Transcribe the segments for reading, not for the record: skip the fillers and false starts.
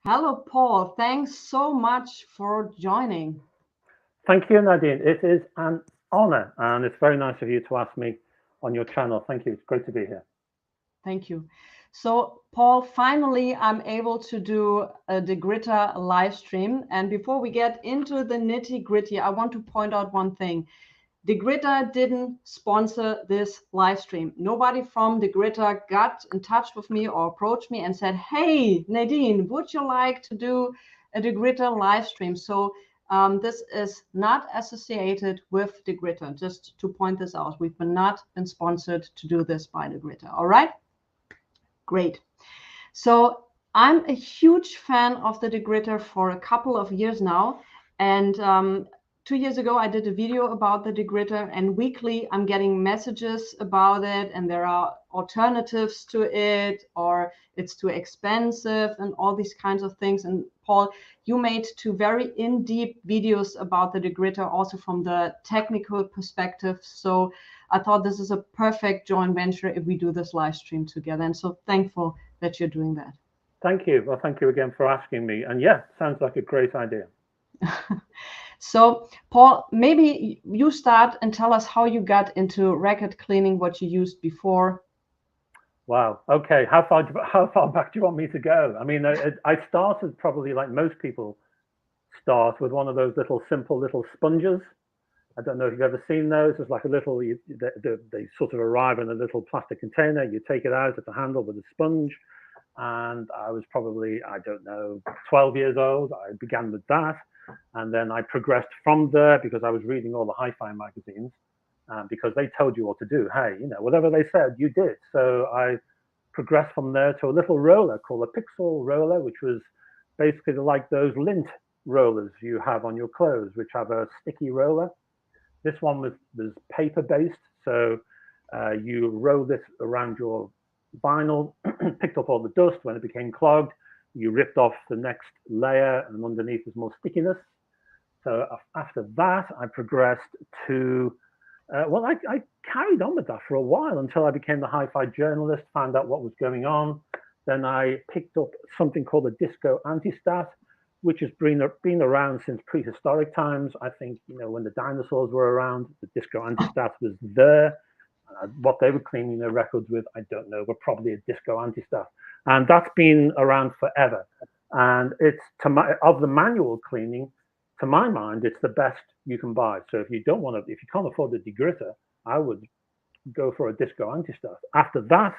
Hello, Paul. Thanks so much for joining. Thank you, Nadine. It is an honor, and it's very nice of you to ask me on your channel. Thank you. It's great to be here. Thank you. So, Paul, finally, I'm able to do a Degritter live stream. And before we get into the nitty-gritty, I want to point out one thing. Degritter didn't sponsor this live stream. Nobody from Degritter got in touch with me or approached me and said, hey, Nadine, would you like to do a Degritter live stream? So this is not associated with Degritter, just to point this out. We've not been sponsored to do this by Degritter. All right? Great. So I'm a huge fan of the Degritter for a couple of years now. And 2 years ago, I did a video about the Degritter, and weekly I'm getting messages about it, and there are alternatives to it, or it's too expensive, and all these kinds of things. And Paul, you made two very in-depth videos about the Degritter, also from the technical perspective. So I thought this is a perfect joint venture if we do this live stream together. And so thankful that you're doing that. Thank you. Well, thank you again for asking me. And yeah, sounds like a great idea. So, Paul, maybe you start and tell us how you got into record cleaning, what you used before. Wow. Okay. How far back do you want me to go? I mean, I started probably like most people start with one of those simple little sponges. I don't know if you've ever seen those. It's like a little, they sort of arrive in a little plastic container. You take it out at the handle with a sponge. And I was probably, I don't know, 12 years old. I began with that. And then I progressed from there because I was reading all the hi-fi magazines because they told you what to do. Hey, whatever they said, you did. So I progressed from there to a little roller called a pixel roller, which was basically like those lint rollers you have on your clothes, which have a sticky roller. This one was paper based. So you roll this around your vinyl, picked up all the dust. When it became clogged, you ripped off the next layer, and underneath was more stickiness. So after that, I progressed to, I carried on with that for a while until I became the hi-fi journalist, found out what was going on. Then I picked up something called a disco anti-stat, which has been around since prehistoric times. I think, when the dinosaurs were around, the disco anti-stat was there. What they were cleaning their records with, I don't know, but probably a disco anti-stat. And that's been around forever. And it's of the manual cleaning, to my mind, it's the best you can buy. So if you can't afford the Degritter, I would go for a disco anti-stat. After that,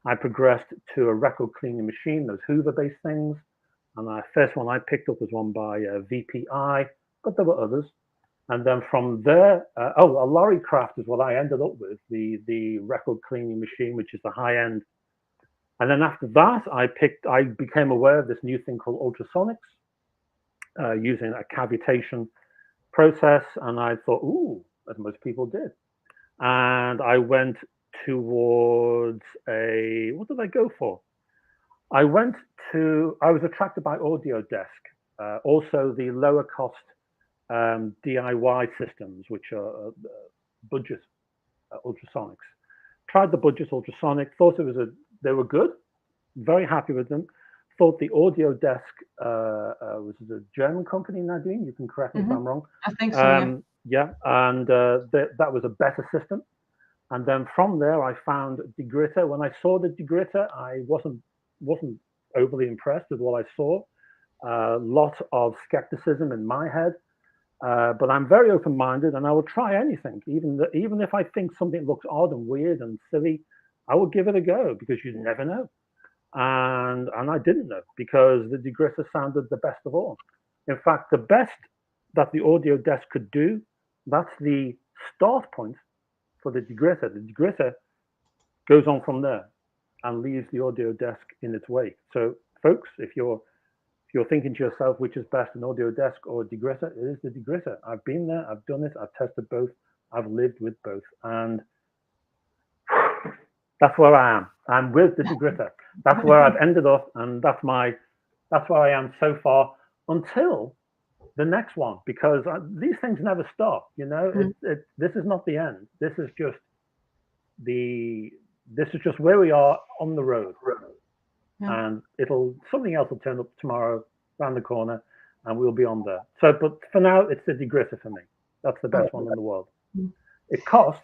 I progressed to a record cleaning machine, those Hoover-based things. And the first one I picked up was one by VPI, but there were others. And then from there, a lorry craft is what I ended up with, the record cleaning machine, which is the high end. And then after that, I became aware of this new thing called ultrasonics, using a cavitation process. And I thought, ooh, as most people did. And I went towards what did I go for? I was attracted by Audio Desk, also the lower cost DIY systems, which are budget ultrasonics. Tried the budget ultrasonic, thought they were good, very happy with them. Thought the Audio Desk was a German company, Nadine. You can correct me if I'm wrong. I think so. Yeah, and that was a better system. And then from there, I found Degritter. When I saw the Degritter, I wasn't overly impressed with what I saw. A lot of skepticism in my head. But I'm very open-minded, and I will try anything, even if I think something looks odd and weird and silly. I will give it a go because you never know. And I didn't know because the Degritter sounded the best of all. In fact, the best that the Audio Desk could do, that's the start point for the Degritter. The Degritter goes on from there and leaves the Audio Desk in its wake. So, folks, if you're thinking to yourself, which is best, an Audio Desk or a Degritter, it is the Degritter. I've been there, I've done it, I've tested both, I've lived with both, and that's where I am. I'm with the Degritter. That's where I've ended up, and that's where I am so far until the next one, because these things never stop. This is not the end. This is just where we are on the road. and something else will turn up tomorrow around the corner, and we'll be on there. So, but for now, it's the Degritter for me. That's the best one in the world. It costs,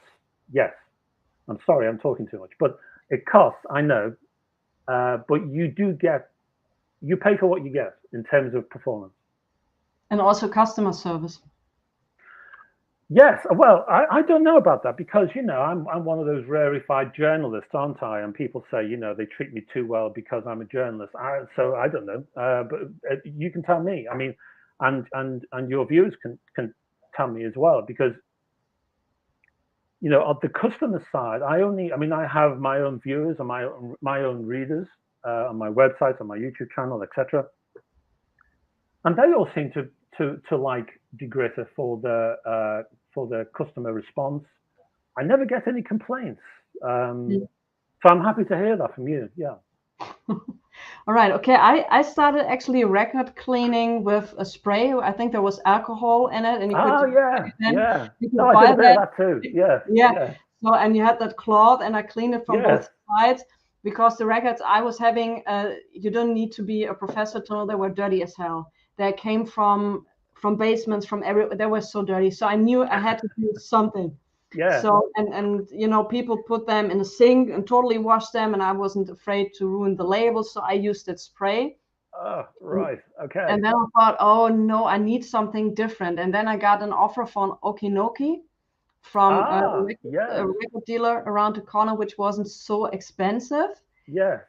yes. I'm sorry, I'm talking too much, but it costs, I know, but you pay for what you get in terms of performance. And also customer service. Yes, well, I don't know about that because, I'm one of those rarefied journalists, aren't I? And people say, they treat me too well because I'm a journalist. So I don't know, but you can tell me. I mean, and your viewers can tell me as well, because, on the customer side, I have my own viewers and my own readers on my website, on my YouTube channel, etc. And they all seem to like Degritter for the customer response. I never get any complaints. So I'm happy to hear that from you. Yeah. All right. Okay. I started actually record cleaning with a spray. I think there was alcohol in it, and you could. Yeah. You could No, I did that too. Yeah. Yeah. So, and you had that cloth, and I cleaned it from both sides, because the records I was having, you don't need to be a professor to know they were dirty as hell. They came from basements, from everywhere. They were so dirty. So I knew I had to do something. Yeah. So, and people put them in a sink and totally wash them, and I wasn't afraid to ruin the labels. So I used that spray. Oh, right. Okay. And then I thought, oh no, I need something different. And then I got an offer from Okinoki, from a record dealer around the corner, which wasn't so expensive. Yeah.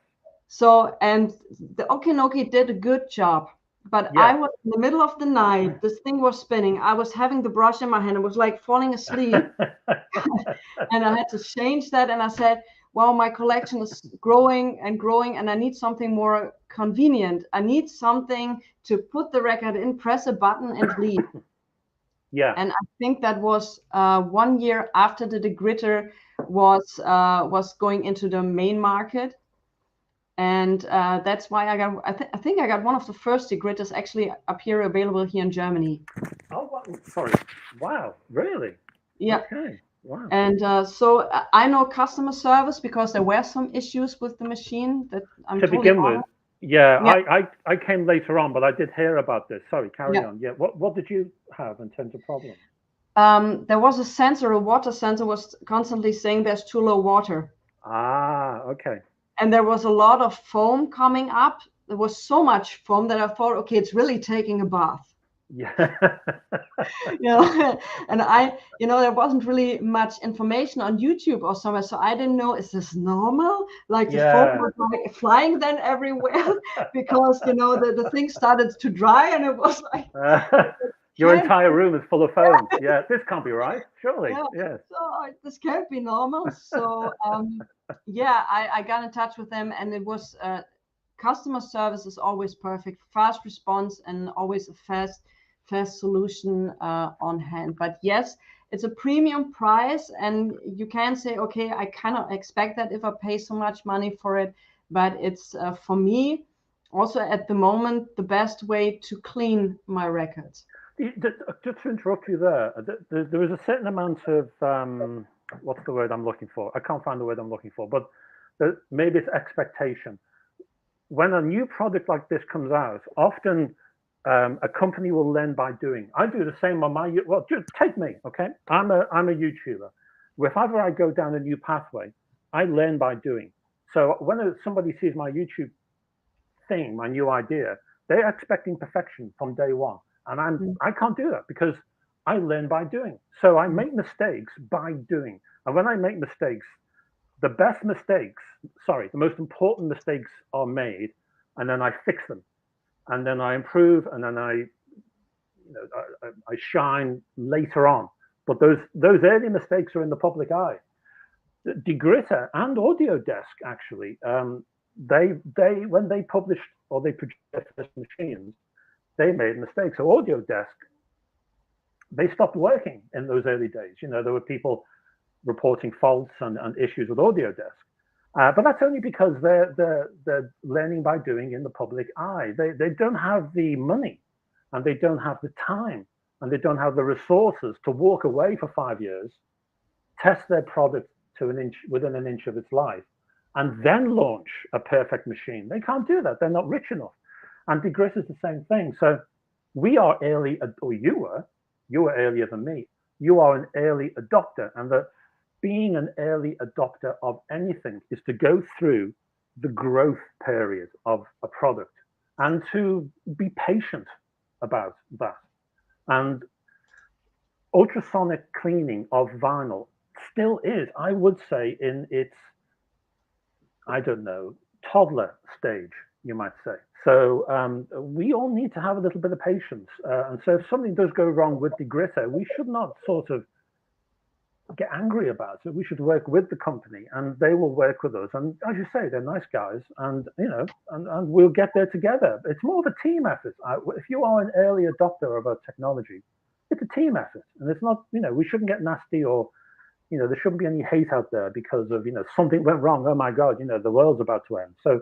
So, and the Okinoki did a good job. But I was in the middle of the night, this thing was spinning. I was having the brush in my hand. It was like falling asleep. And I had to change that. And I said, well, my collection is growing and growing, and I need something more convenient. I need something to put the record in, press a button, and leave. Yeah. And I think that was 1 year after the Degritter was going into the main market. And that's why I think I got one of the first Degritters actually up here available here in Germany. Oh, sorry. Wow, really? Yeah. Okay. Wow. And so I know customer service because there were some issues with the machine that I'm to totally begin with. Yeah, yeah. I came later on, but I did hear about this. Sorry, carry on. Yeah, what did you have in terms of problems? There was a sensor, a water sensor was constantly saying there's too low water. Ah, okay. And there was a lot of foam coming up. There was so much foam that I thought, okay, it's really taking a bath. Yeah. And there wasn't really much information on YouTube or somewhere, so I didn't know, is this normal? Like the foam was like flying then everywhere because the thing started to dry, and it was like your entire room is full of foam. Yeah, this can't be right, surely. Yeah. So this can't be normal. So I got in touch with them, and it was customer service is always perfect, fast response, and always a fast solution on hand. But yes, it's a premium price, and you can say, okay, I cannot expect that if I pay so much money for it, but it's for me also at the moment the best way to clean my records. Just to interrupt you there is a certain amount of what's the word I'm looking for? I can't find the word I'm looking for, but maybe it's expectation. When a new product like this comes out, often a company will learn by doing. I do the same on my, just take me, okay? I'm a YouTuber. If ever I go down a new pathway, I learn by doing. So when somebody sees my YouTube thing, my new idea, they're expecting perfection from day one. And I can't do that because I learn by doing. So I make mistakes by doing. And when I make mistakes, the most important mistakes are made, and then I fix them. And then I improve, and then I shine later on. But those early mistakes are in the public eye. Degritter and Audiodesk, actually, they when they published or they produced their first machines, they made mistakes. So Audiodesk, they stopped working in those early days. There were people reporting faults and issues with Audiodesk. But that's only because they're learning by doing in the public eye. They don't have the money, and they don't have the time, and they don't have the resources to walk away for 5 years, test their product to within an inch of its life, and then launch a perfect machine. They can't do that. They're not rich enough. And Degritter is the same thing. So we are early, or you were earlier than me. You are an early adopter, and that being an early adopter of anything is to go through the growth period of a product and to be patient about that. And ultrasonic cleaning of vinyl still is, I would say, in its, I don't know, toddler stage, you might say. So we all need to have a little bit of patience. And so if something does go wrong with Degritter, we should not sort of get angry about it. We should work with the company, and they will work with us. And as you say, they're nice guys, and and we'll get there together. It's more of a team effort. If you are an early adopter of a technology, it's a team effort, and it's not. We shouldn't get nasty, or there shouldn't be any hate out there because of something went wrong. Oh my God, the world's about to end. So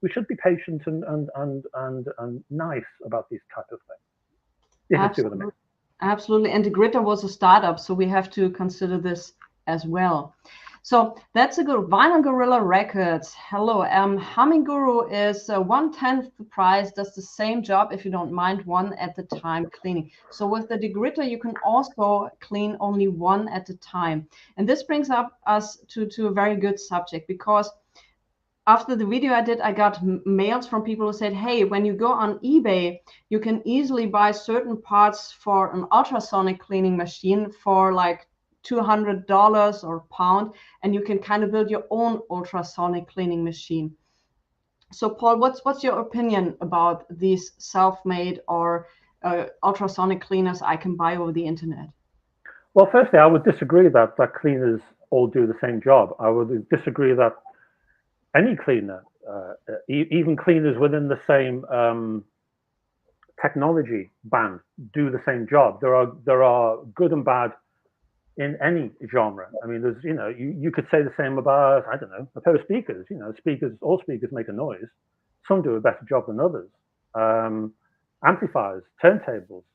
we should be patient and nice about these type of things. Absolutely. Absolutely. And Degritter was a startup, so we have to consider this as well. So that's a good. Vinyl Gorilla Records. Hello. Humming Guru is 1/10 the price, does the same job if you don't mind one at the time cleaning. So with the Degritter, you can also clean only one at a time. And this brings us to a very good subject, because after the video I did, I got mails from people who said, hey, when you go on eBay, you can easily buy certain parts for an ultrasonic cleaning machine for like $200 or pound, and you can kind of build your own ultrasonic cleaning machine. So Paul, what's your opinion about these self-made or ultrasonic cleaners I can buy over the internet? Well, firstly, I would disagree that cleaners all do the same job. I would disagree that any cleaner, even cleaners within the same technology band, do the same job. There are good and bad in any genre. I mean, there's you could say the same about, I don't know, a pair of speakers. All speakers make a noise. Some do a better job than others. Amplifiers, turntables,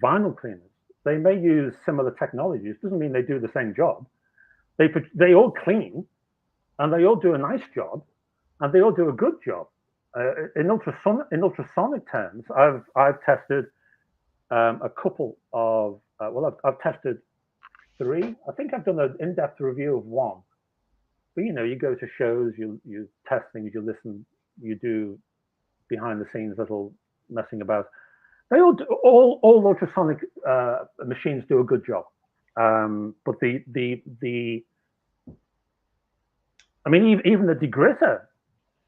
vinyl cleaners. They may use similar technologies. Doesn't mean they do the same job. They all clean. And they all do a nice job, and they all do a good job. In ultrasonic terms, I've tested a couple of I've tested 3. I think I've done an in-depth review of 1. But you go to shows, you test things, you listen, you do behind the scenes little messing about. They all ultrasonic machines do a good job, but I mean, even the Degritter,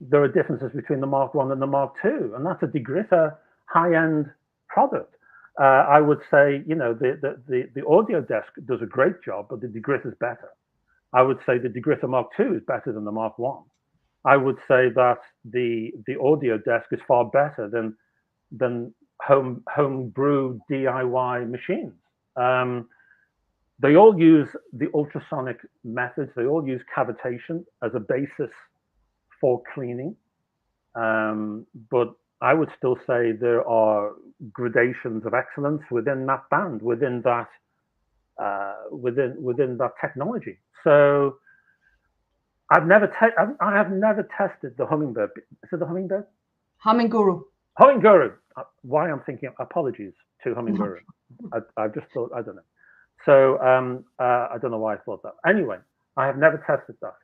there are differences between the Mark 1 and the Mark 2, and that's a Degritter high-end product. I would say, the audio desk does a great job, but the Degritter is better. I would say the Degritter Mark 2 is better than the Mark 1. I would say that the audio desk is far better than home brew DIY machines. They all use the ultrasonic methods. They all use cavitation as a basis for cleaning. But I would still say there are gradations of excellence within that band, within that technology. So I have never tested the Hummingbird. Is it the Hummingbird? Humming Guru. Humming Guru. Why I'm thinking, apologies to Humming Guru. I just thought, I don't know. So I don't know why I thought that. Anyway, I have never tested that,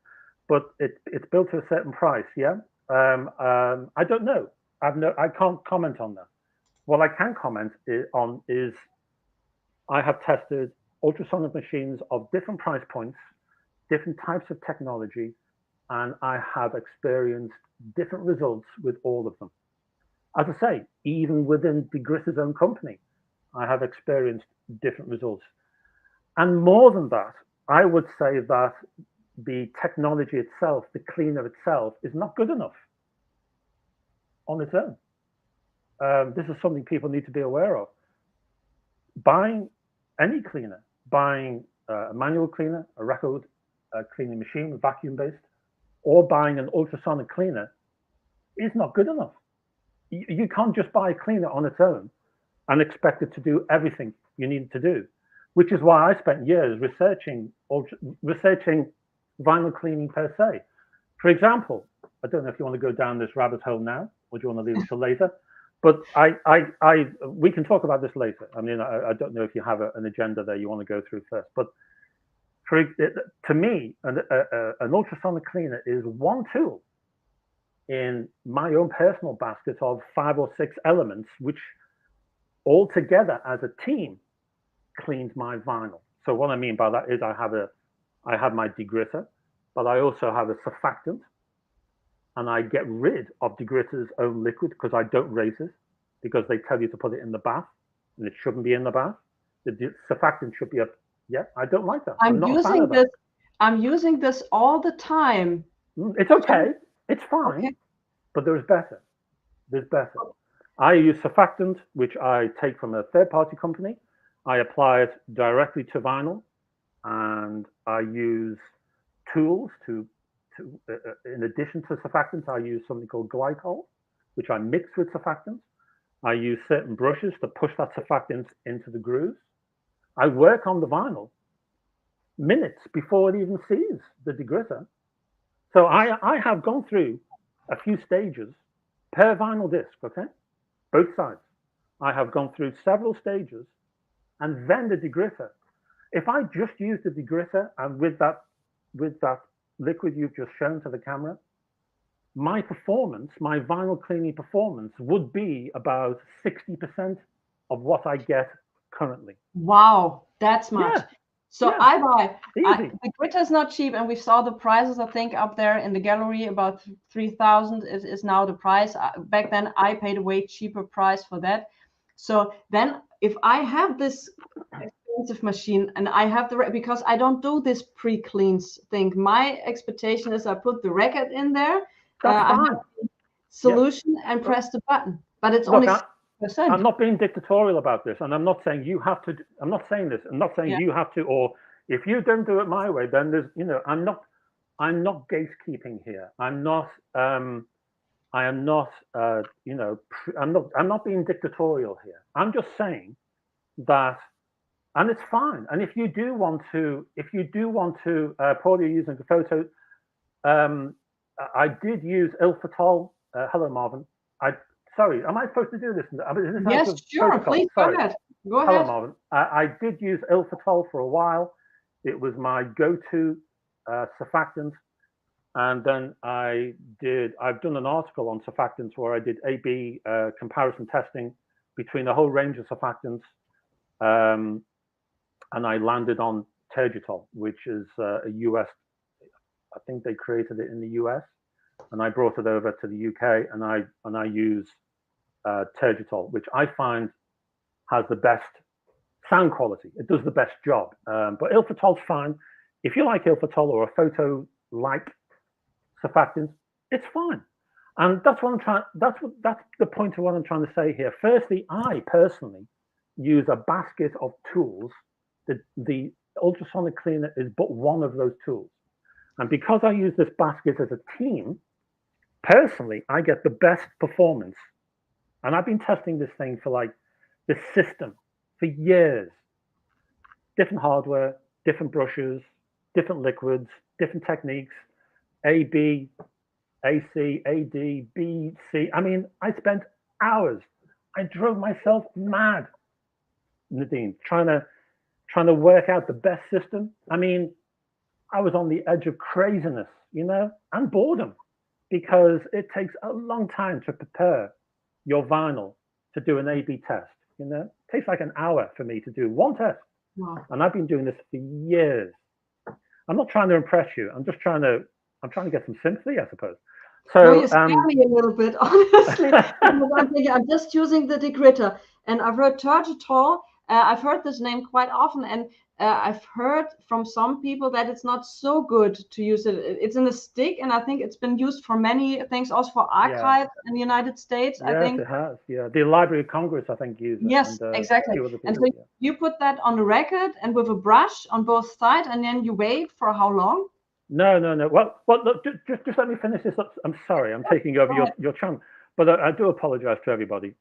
but it's built to a certain price. Yeah. I don't know. I can't comment on that. What I can comment on is I have tested ultrasonic machines of different price points, different types of technology, and I have experienced different results with all of them. As I say, even within Degritter's own company, I have experienced different results. And more than that, I would say that the technology itself, the cleaner itself, is not good enough on its own. This is something people need to be aware of. Buying any cleaner, buying a manual cleaner, a record cleaning machine, vacuum-based, or buying an ultrasonic cleaner is not good enough. You can't just buy a cleaner on its own and expect it to do everything you need it to do, which is why I spent years researching vinyl cleaning per se, For example, I don't know if you want to go down this rabbit hole now, or do you want to leave it till later? But we can talk about this later. I mean, I don't know if you have an agenda there you want to go through first. But to me, an ultrasonic cleaner is one tool in my own personal basket of 5 or 6 elements, which all together as a team cleans my vinyl. So what I mean by that is I have my degritter, but I also have a surfactant, and I get rid of degritter's own liquid because I don't raise it, because they tell you to put it in the bath, and it shouldn't be in the bath. The surfactant should be up. Yeah, I don't like that. I'm not a fan of that. I'm using this all the time. It's okay. It's fine. Okay. But there's better. There's better. I use surfactant, which I take from a third-party company. I apply it directly to vinyl, and I use tools to in addition to surfactants, I use something called glycol, which I mix with surfactants. I use certain brushes to push that surfactant into the grooves. I work on the vinyl minutes before it even sees the degritter. So I have gone through a few stages per vinyl disc, okay? Both sides. I have gone through several stages, and then the degritter. If I just use the degritter and with that liquid you've just shown to the camera, my performance, my vinyl cleaning performance would be about 60% of what I get currently. Wow, that's much. Yeah. So yeah. The Degritter is not cheap, and we saw the prices, I think, up there in the gallery. About 3,000 is now the price. Back then, I paid a way cheaper price for that. So then, if I have this expensive machine, and I have because I don't do this pre-cleans thing. My expectation is I put the record in there, I have solution, and press the button. But it's only 6%. I'm not being dictatorial about this, and I'm not saying you have to. I'm not saying this. I'm not saying you have to, or if you don't do it my way, then there's, I'm not gatekeeping here. I'm not. I am not. I'm not being dictatorial here. I'm just saying that, and it's fine. And if you do want to, Paul, you're using the photo. I did use Ilfitol. Hello, Marvin. Sorry, am I supposed to do this? Yes, sure. Protocol? Please go ahead. Go ahead. Hello, Marvin. I did use Ilfitol for a while. It was my go-to surfactant, and then I've done an article on surfactants where I did A/B comparison testing between a whole range of surfactants, and I landed on Tergitol, which is a US. I think they created it in the US, and I brought it over to the UK, and I use Tergitol, which I find has the best sound quality. It does the best job. But Ilfitol's fine. If you like Ilfitol or a photo-like surfactant, it's fine. And that's what I'm trying. That's the point of what I'm trying to say here. Firstly, I personally use a basket of tools. The ultrasonic cleaner is but one of those tools. And because I use this basket as a team, personally, I get the best performance. And I've been testing this thing for this system for years. Different hardware, different brushes, different liquids, different techniques, A, B, AC, AD, B, C. I mean, I spent hours. I drove myself mad, Nadine, trying to work out the best system. I mean, I was on the edge of craziness, and boredom, because it takes a long time to prepare your vinyl to do an A/B test. It takes like an hour for me to do one test. Wow. And I've been doing this for years. I'm not trying to impress you. I'm trying to get some sympathy, I suppose. So no, you scare me a little bit, honestly. I'm just using the Degritter, and I've heard Tergitol. I've heard this name quite often, and I've heard from some people that it's not so good to use it. It's in a stick, and I think it's been used for many things, also for archives in the United States. Yes, I think it has. Yeah, the Library of Congress, I think, uses it. Yes, exactly. And so you put that on the record and with a brush on both sides, and then you wait for how long? No. Well, look, just let me finish this up. I'm sorry, I'm taking over your chunk, but I do apologize to everybody.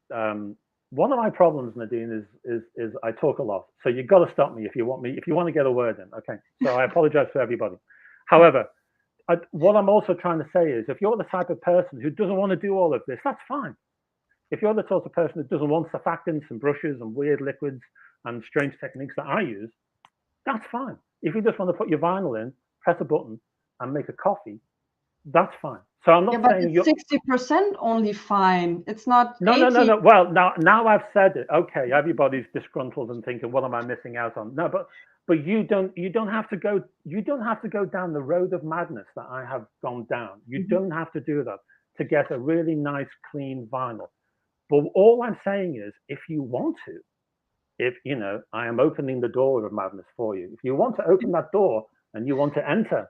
One of my problems, Nadine, is I talk a lot. So you've got to stop me if you want to get a word in. Okay. So I apologize to everybody. However, what I'm also trying to say is, if you're the type of person who doesn't want to do all of this, that's fine. If you're the sort of person who doesn't want surfactants and brushes and weird liquids and strange techniques that I use, that's fine. If you just want to put your vinyl in, press a button, and make a coffee, that's fine. So I'm not saying you're 60% only fine. It's not no, 80. no, no, no. Well, now I've said it. Okay, everybody's disgruntled and thinking, what am I missing out on? No, but you don't have to go down the road of madness that I have gone down. You don't have to do that to get a really nice, clean vinyl. But all I'm saying is, if you want to, if I am opening the door of madness for you. If you want to open that door and you want to enter,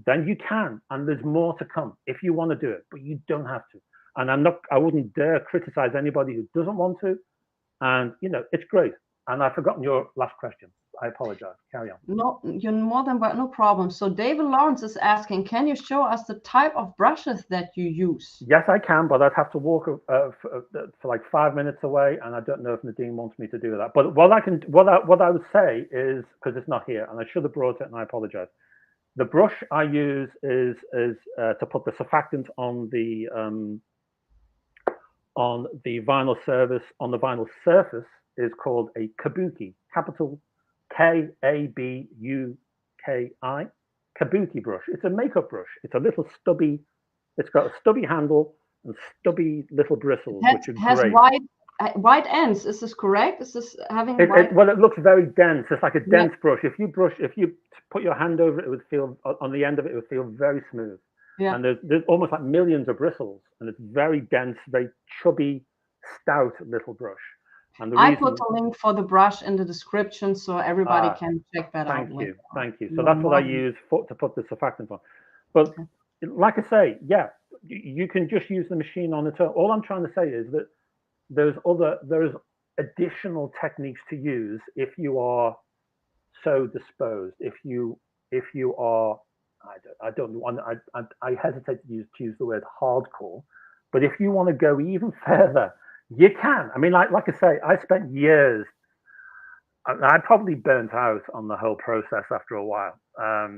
then you can, and there's more to come if you want to do it, but you don't have to. And I wouldn't dare criticize anybody who doesn't want to. And it's great. And I've forgotten your last question. I apologize. Carry on. No, you're more than no problem. So David Lawrence is asking, can you show us the type of brushes that you use? Yes, I can, but I'd have to walk for like 5 minutes away, and I don't know if Nadine wants me to do that. But what I would say is, because it's not here, and I should have brought it, and I apologize. The brush I use is to put the surfactant on the vinyl surface. On the vinyl surface is called a kabuki, capital Kabuki, kabuki brush. It's a makeup brush. It's a little stubby. It's got a stubby handle and stubby little bristles, which are great. Has white ends. Is this correct? Is this having white? Well, it looks very dense. It's like a dense brush. If you put your hand over it, it would feel on the end of it. It would feel very smooth. Yeah. And there's almost like millions of bristles, and it's very dense, very chubby, stout little brush. And I put a link for the brush in the description so everybody can check that out. Thank you. So that's what I use to put the surfactant on. But like I say, yeah, you can just use the machine on its own. All I'm trying to say is that there's additional techniques to use if you are so disposed. If you are, I hesitate to use the word hardcore, but if you want to go even further, you can. I mean, like I say, I spent years. I probably burnt out on the whole process after a while. I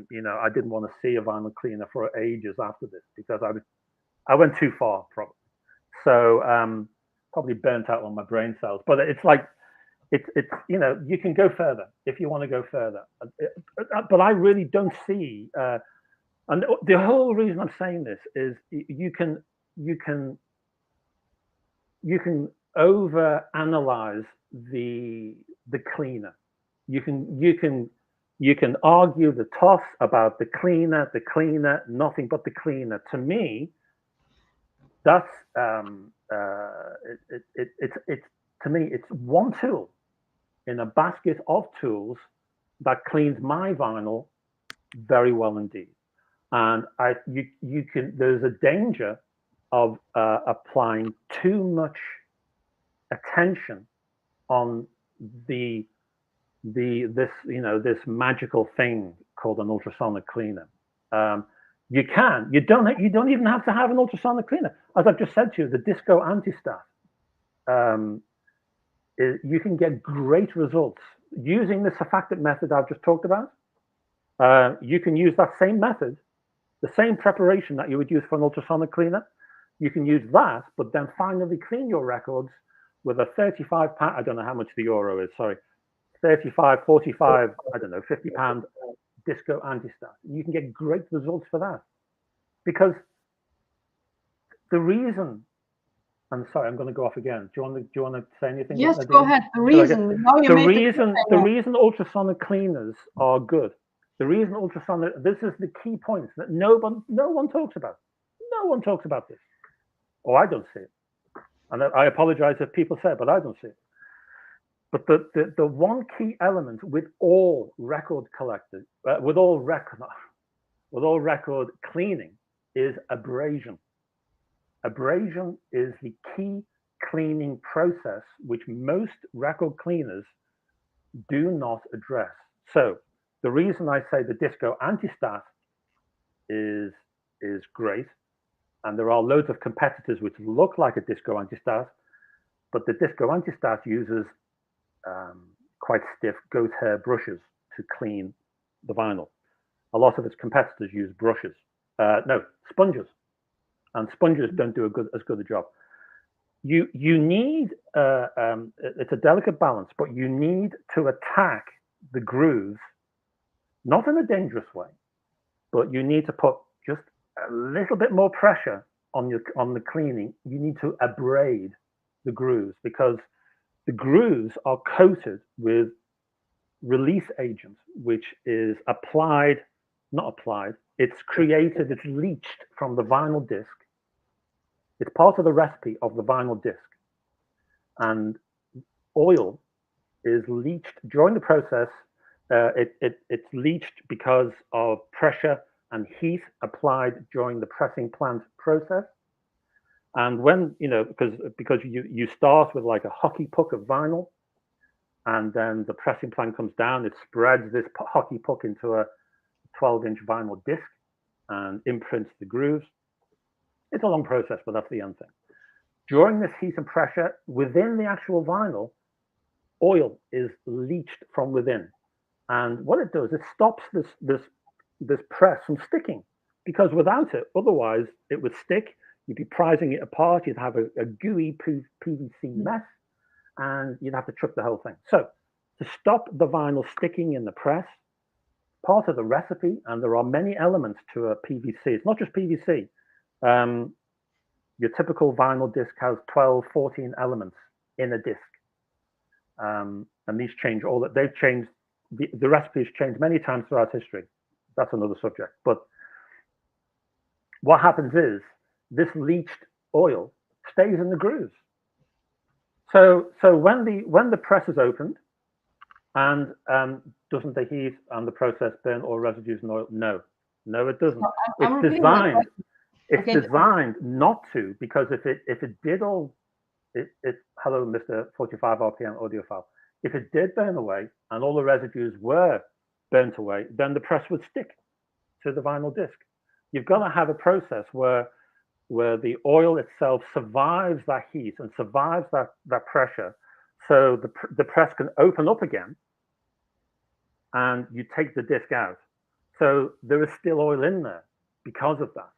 didn't want to see a vinyl cleaner for ages after this because I went too far, probably. So probably burnt out on my brain cells. But it's like it's you can go further if you want to go further. But I really don't see. And the whole reason I'm saying this is you can over analyze the cleaner. You can argue the toss about the cleaner, nothing but the cleaner. To me, that's it's one tool in a basket of tools that cleans my vinyl very well indeed. And there's a danger of applying too much attention on this magical thing called an ultrasonic cleaner. You don't even have to have an ultrasonic cleaner. As I've just said to you, the disco anti-stat, you can get great results using the surfactant method I've just talked about. You can use that same method, the same preparation that you would use for an ultrasonic cleaner. You can use that, but then finally clean your records with a 35 pound, I don't know how much the euro is, sorry, 35, 45, I don't know, 50 pound disco anti-stat. You can get great results for that. Because the reason, I'm sorry, I'm going to go off again. Do you want to say anything? Yes, go ahead. The reason ultrasonic cleaners are good. The reason this is the key point that no one talks about. No one talks about this. Oh, I don't see it. And I apologize if people say it, but I don't see it. But the one key element with all record collectors, with all record cleaning, is abrasion. Abrasion is the key cleaning process which most record cleaners do not address. So the reason I say the disco anti-stat is great, and there are loads of competitors which look like a disco anti-stat, but the disco anti-stat uses quite stiff goat hair brushes to clean the vinyl. A lot of its competitors use brushes. No, sponges. And sponges don't do as good a job. You need, it's a delicate balance, but you need to attack the grooves, not in a dangerous way, but you need to put just a little bit more pressure on the cleaning. You need to abrade the grooves, because the grooves are coated with release agent, which is not applied, it's created, it's leached from the vinyl disc. It's part of the recipe of the vinyl disc. And oil is leached during the process. It's leached because of pressure and heat applied during the pressing plant process. And when, because you start with like a hockey puck of vinyl, and then the pressing plant comes down, it spreads this hockey puck into a 12-inch vinyl disc and imprints the grooves. It's a long process, but that's the end thing. During this heat and pressure, within the actual vinyl, oil is leached from within. And what it does, it stops this press from sticking, because without it, otherwise it would stick. You'd be prizing it apart. You'd have a gooey PVC mess, and you'd have to chuck the whole thing. So to stop the vinyl sticking in the press, part of the recipe, and there are many elements to a PVC. It's not just PVC. Your typical vinyl disc has 12, 14 elements in a disc. And these change they've changed, the recipe has changed many times throughout history. That's another subject. But what happens is this leached oil stays in the grooves. So when the press is opened, and doesn't the heat and the process burn all residues in oil? No, it doesn't. It's designed. It's designed not to, because if it did all, hello, Mr. 45 RPM audiophile. If it did burn away and all the residues were burnt away, then the press would stick to the vinyl disc. You've got to have a process where the oil itself survives that heat and survives that pressure, so the press can open up again, and you take the disc out. So there is still oil in there because of that.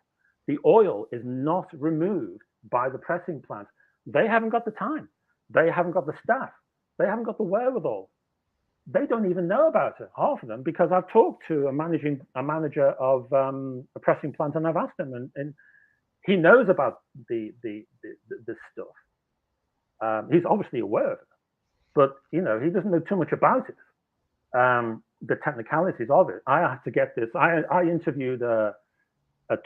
The oil is not removed by the pressing plant. They haven't got the time. They haven't got the staff. They haven't got the wherewithal. They don't even know about it, half of them, because I've talked to a manager of a pressing plant, and I've asked him, and he knows about this stuff. He's obviously aware of it, but he doesn't know too much about it. The technicalities of it. I had to get this. I interviewed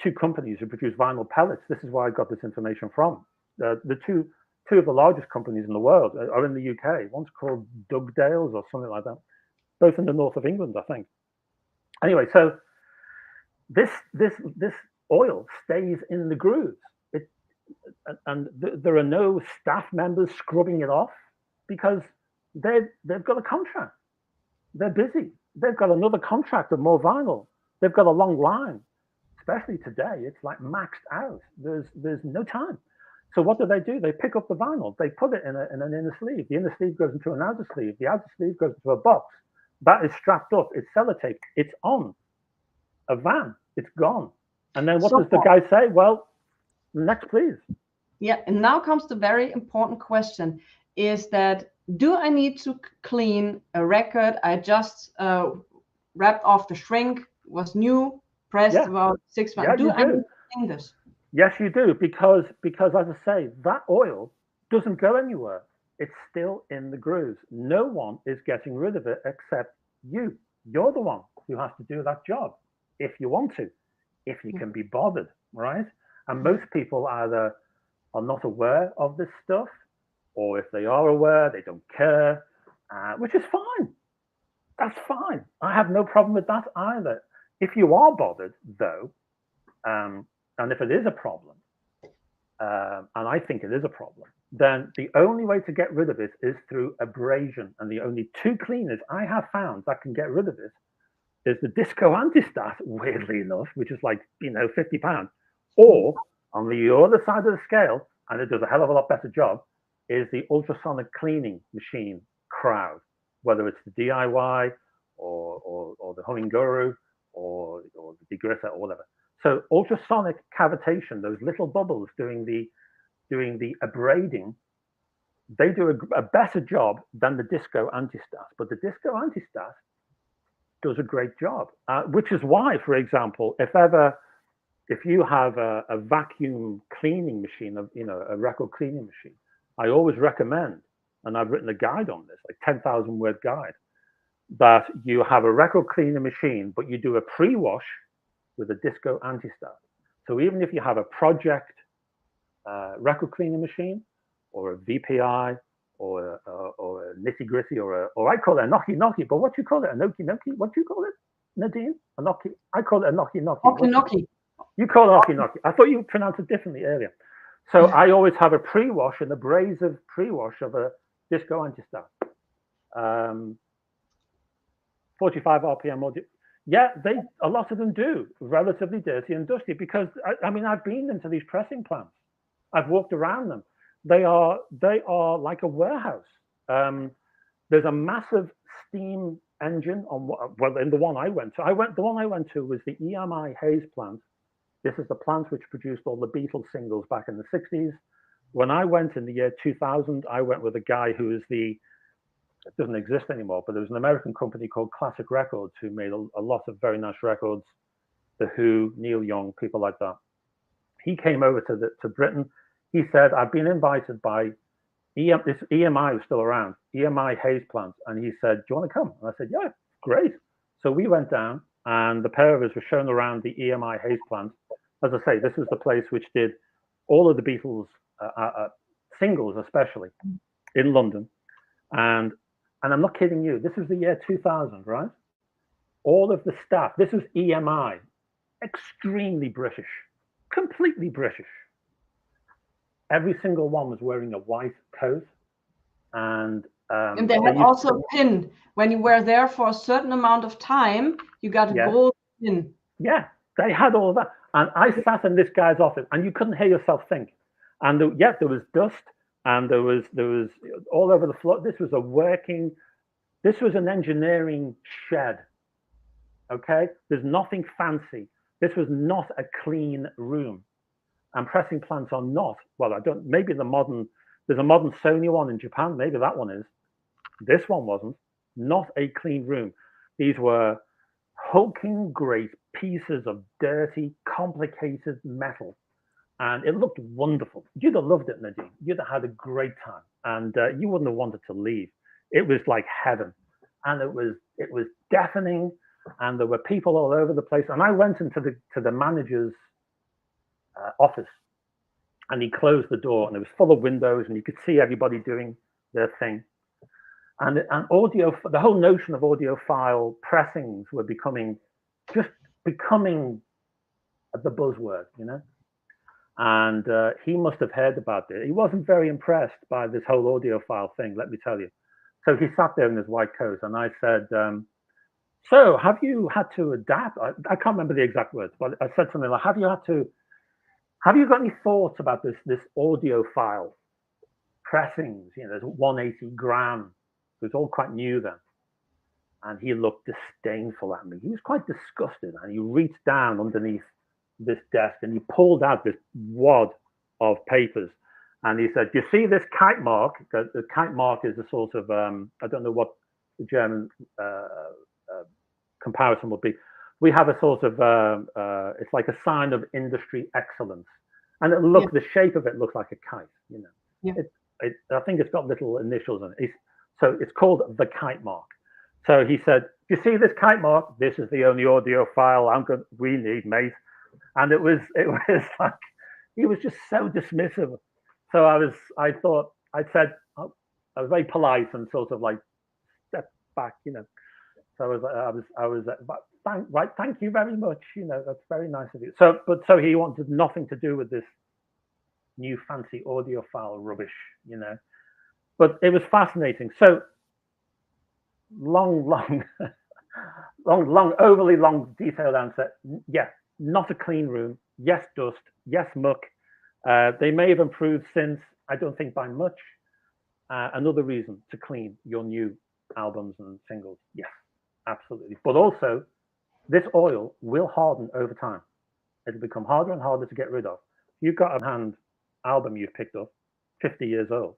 two companies who produce vinyl pellets. This is where I got this information from. The two of the largest companies in the world are in the UK. One's called Dugdale's or something like that. Both in the north of England, I think. Anyway, so this oil stays in the grooves. And there are no staff members scrubbing it off, because they've got a contract. They're busy. They've got another contract of more vinyl. They've got a long line. Especially today, it's like maxed out. There's no time. So what do? They pick up the vinyl. They put it in an inner sleeve. The inner sleeve goes into an outer sleeve. The outer sleeve goes into a box. That is strapped up. It's sellotaped. It's on a van. It's gone. And then what does the guy say? Well, next, please. Yeah, and now comes the very important question, is that, do I need to clean a record I just wrapped off the shrink, was new, pressed about 6 months? Do I need to clean this? Yes, you do, because as I say, that oil doesn't go anywhere. It's still in the grooves. No one is getting rid of it except you. You're the one who has to do that job, if you want to, if you can be bothered, right? And most people either are not aware of this stuff, or if they are aware, they don't care, which is fine. That's fine. I have no problem with that either. If you are bothered, though, and if it is a problem, and I think it is a problem, then the only way to get rid of it is through abrasion. And the only two cleaners I have found that can get rid of it is the Disco Antistat, weirdly enough, which is like, £50, or on the other side of the scale, and it does a hell of a lot better job, is the ultrasonic cleaning machine crowd, whether it's the DIY or the Humming Guru or the Degritter or whatever. So ultrasonic cavitation, those little bubbles doing the abrading, they do a better job than the disco antistat. But the disco antistat does a great job, which is why, for example, if you have a vacuum cleaning machine, a record cleaning machine, I always recommend, and I've written a guide on this, like 10,000 word guide, that you have a record cleaning machine, but you do a pre-wash with a disco antistat. So even if you have a project record cleaning machine, or a VPI, or a nitty gritty, or I call it a knocky knocky, but what do you call it? A noki noki? What do you call it, Nadine? A knocky? I call it a knocky knocky. Knocky knocky. You call it knocky knocky. I thought you pronounced it differently earlier. So I always have a pre-wash, an abrasive pre-wash of a disco antistat. 45 RPM audio. Yeah, a lot of them do relatively dirty and dusty, because I mean, I've been into these pressing plants. I've walked around them. They are like a warehouse. There's a massive steam engine in the one I went to. The one I went to was the EMI Hayes plant. This is the plant which produced all the Beatles singles back in the 60s. When I went in the year 2000, I went with a guy who is it doesn't exist anymore, but there was an American company called Classic Records who made a lot of very nice records. The Who, Neil Young, people like that. He came over to Britain. He said, I've been invited by this EMI was still around, EMI Hayes plant. And he said, do you want to come? And I said, yeah, great. So we went down, and the pair of us were shown around the EMI Hayes plant. As I say, this was the place which did all of the Beatles singles, especially in London. And I'm not kidding you, this was the year 2000, right? All of the staff, this was EMI, extremely British, completely British. Every single one was wearing a white coat. And they had also a pin. When you were there for a certain amount of time, you got a gold pin. Yeah, they had all of that. And I sat in this guy's office, and you couldn't hear yourself think. And there was dust, and there was all over the floor. This was an engineering shed. Okay, there's nothing fancy. This was not a clean room. And pressing plants are not. Well, maybe there's a modern Sony one in Japan. Maybe that one is. This one wasn't. Not a clean room. These were hulking great pieces of dirty, complicated metal. And it looked wonderful. You'd have loved it, Nadine. You'd have had a great time. And you wouldn't have wanted to leave. It was like heaven. And it was deafening. And there were people all over the place. And I went into the manager's office, and he closed the door, and it was full of windows, and you could see everybody doing their thing. And the whole notion of audiophile pressings were becoming the buzzword, you know. And he must have heard about it. He wasn't very impressed by this whole audiophile thing, let me tell you. So he sat there in his white coat, and I said, so have you had to adapt? I can't remember the exact words, but I said something like, have you got any thoughts about this audiophile pressings? You know, there's 180 gram. It was all quite new then. And he looked disdainful at me. He was quite disgusted. And he reached down underneath this desk, and he pulled out this wad of papers. And he said, you see this kite mark? The kite mark is a sort of, I don't know what the German comparison would be. We have a sort of, it's like a sign of industry excellence. And the shape of it looks like a kite, you know. Yeah. I think it's got little initials on it. So it's called the kite mark. So he said, you see this kite mark? This is the only audiophile we need, mate. And it was like, he was just so dismissive. So I was very polite and sort of like stepped back, you know. So I was thank you very much. You know, that's very nice of you. So he wanted nothing to do with this new fancy audiophile rubbish, you know. But it was fascinating. So long, overly long, detailed answer. Yeah, not a clean room. Yes, dust. Yes, muck. They may have improved since. I don't think by much. Another reason to clean your new albums and singles. Yes, absolutely. But also, this oil will harden over time. It'll become harder and harder to get rid of. You've got a hand album you've picked up, 50 years old.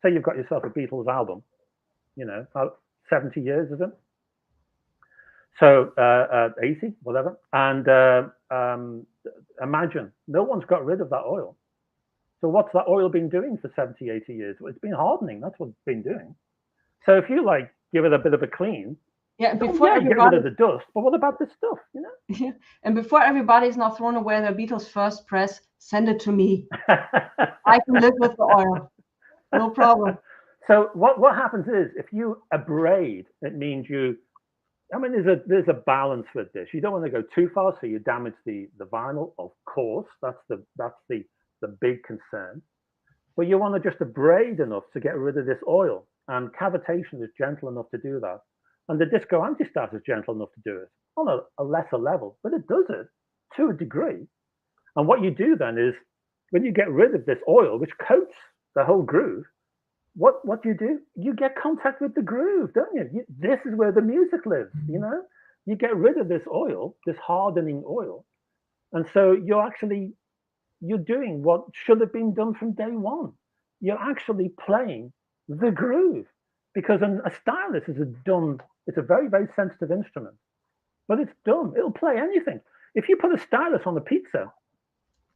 Say you've got yourself a Beatles album, about 70 years, is it? So 80, whatever. And imagine, no one's got rid of that oil. So what's that oil been doing for 70, 80 years? Well, it's been hardening. That's what it's been doing. So if you give it a bit of a clean, yeah, get rid of the dust. But what about the stuff, Yeah. And before everybody's now thrown away their Beatles first press, send it to me. I can live with the oil. No problem. So what happens is, if you abrade, it means there's a balance with this. You don't want to go too far, so you damage the vinyl, of course. That's the big concern. But you want to just abrade enough to get rid of this oil. And cavitation is gentle enough to do that. And the disco antistat is gentle enough to do it on a lesser level, but it does it to a degree. And what you do then is, when you get rid of this oil, which coats the whole groove, what do? You get contact with the groove, don't you? This is where the music lives, You get rid of this oil, this hardening oil. And so you're doing what should have been done from day one. You're actually playing the groove, because a stylus it's a very, very sensitive instrument, but it's dumb. It'll play anything. If you put a stylus on a pizza,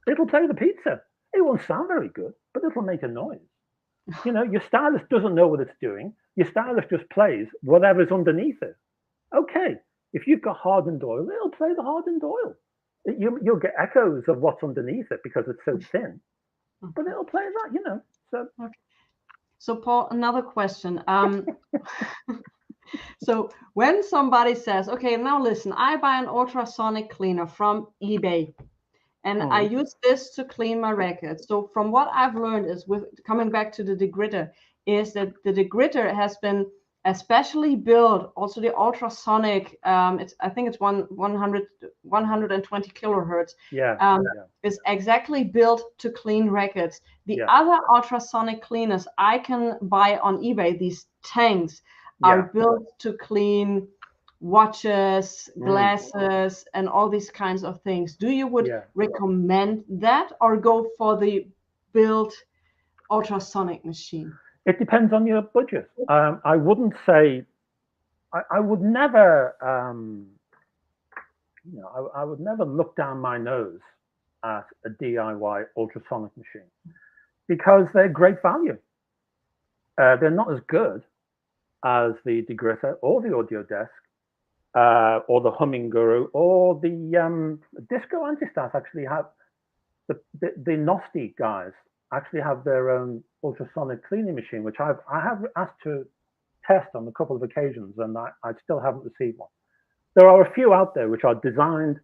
it'll play the pizza. It won't sound very good, but it'll make a noise. Your stylus doesn't know what it's doing. Your stylus just plays whatever's underneath it. Okay, if you've got hardened oil, it'll play the hardened oil. You'll get echoes of what's underneath it because it's so thin, but it'll play that, So, okay. So Paul, another question. So when somebody says, okay, now listen, I buy an ultrasonic cleaner from eBay, and I use this to clean my records. So from what I've learned is, with coming back to the Degritter, is that the Degritter has been especially built, also the ultrasonic, I think it's 120 kilohertz, is exactly built to clean records. The other ultrasonic cleaners I can buy on eBay, these tanks, are built to clean watches, glasses, and all these kinds of things. Do you recommend that, or go for the built ultrasonic machine? It depends on your budget. I wouldn't say, I would never, I would never look down my nose at a DIY ultrasonic machine, because they're great value. They're not as good as the Degritter or the Audio Desk or the Humming Guru or the Disco Antistat. Actually have the Nosti guys actually have their own ultrasonic cleaning machine, which I have asked to test on a couple of occasions, and I still haven't received one. There are a few out there which are designed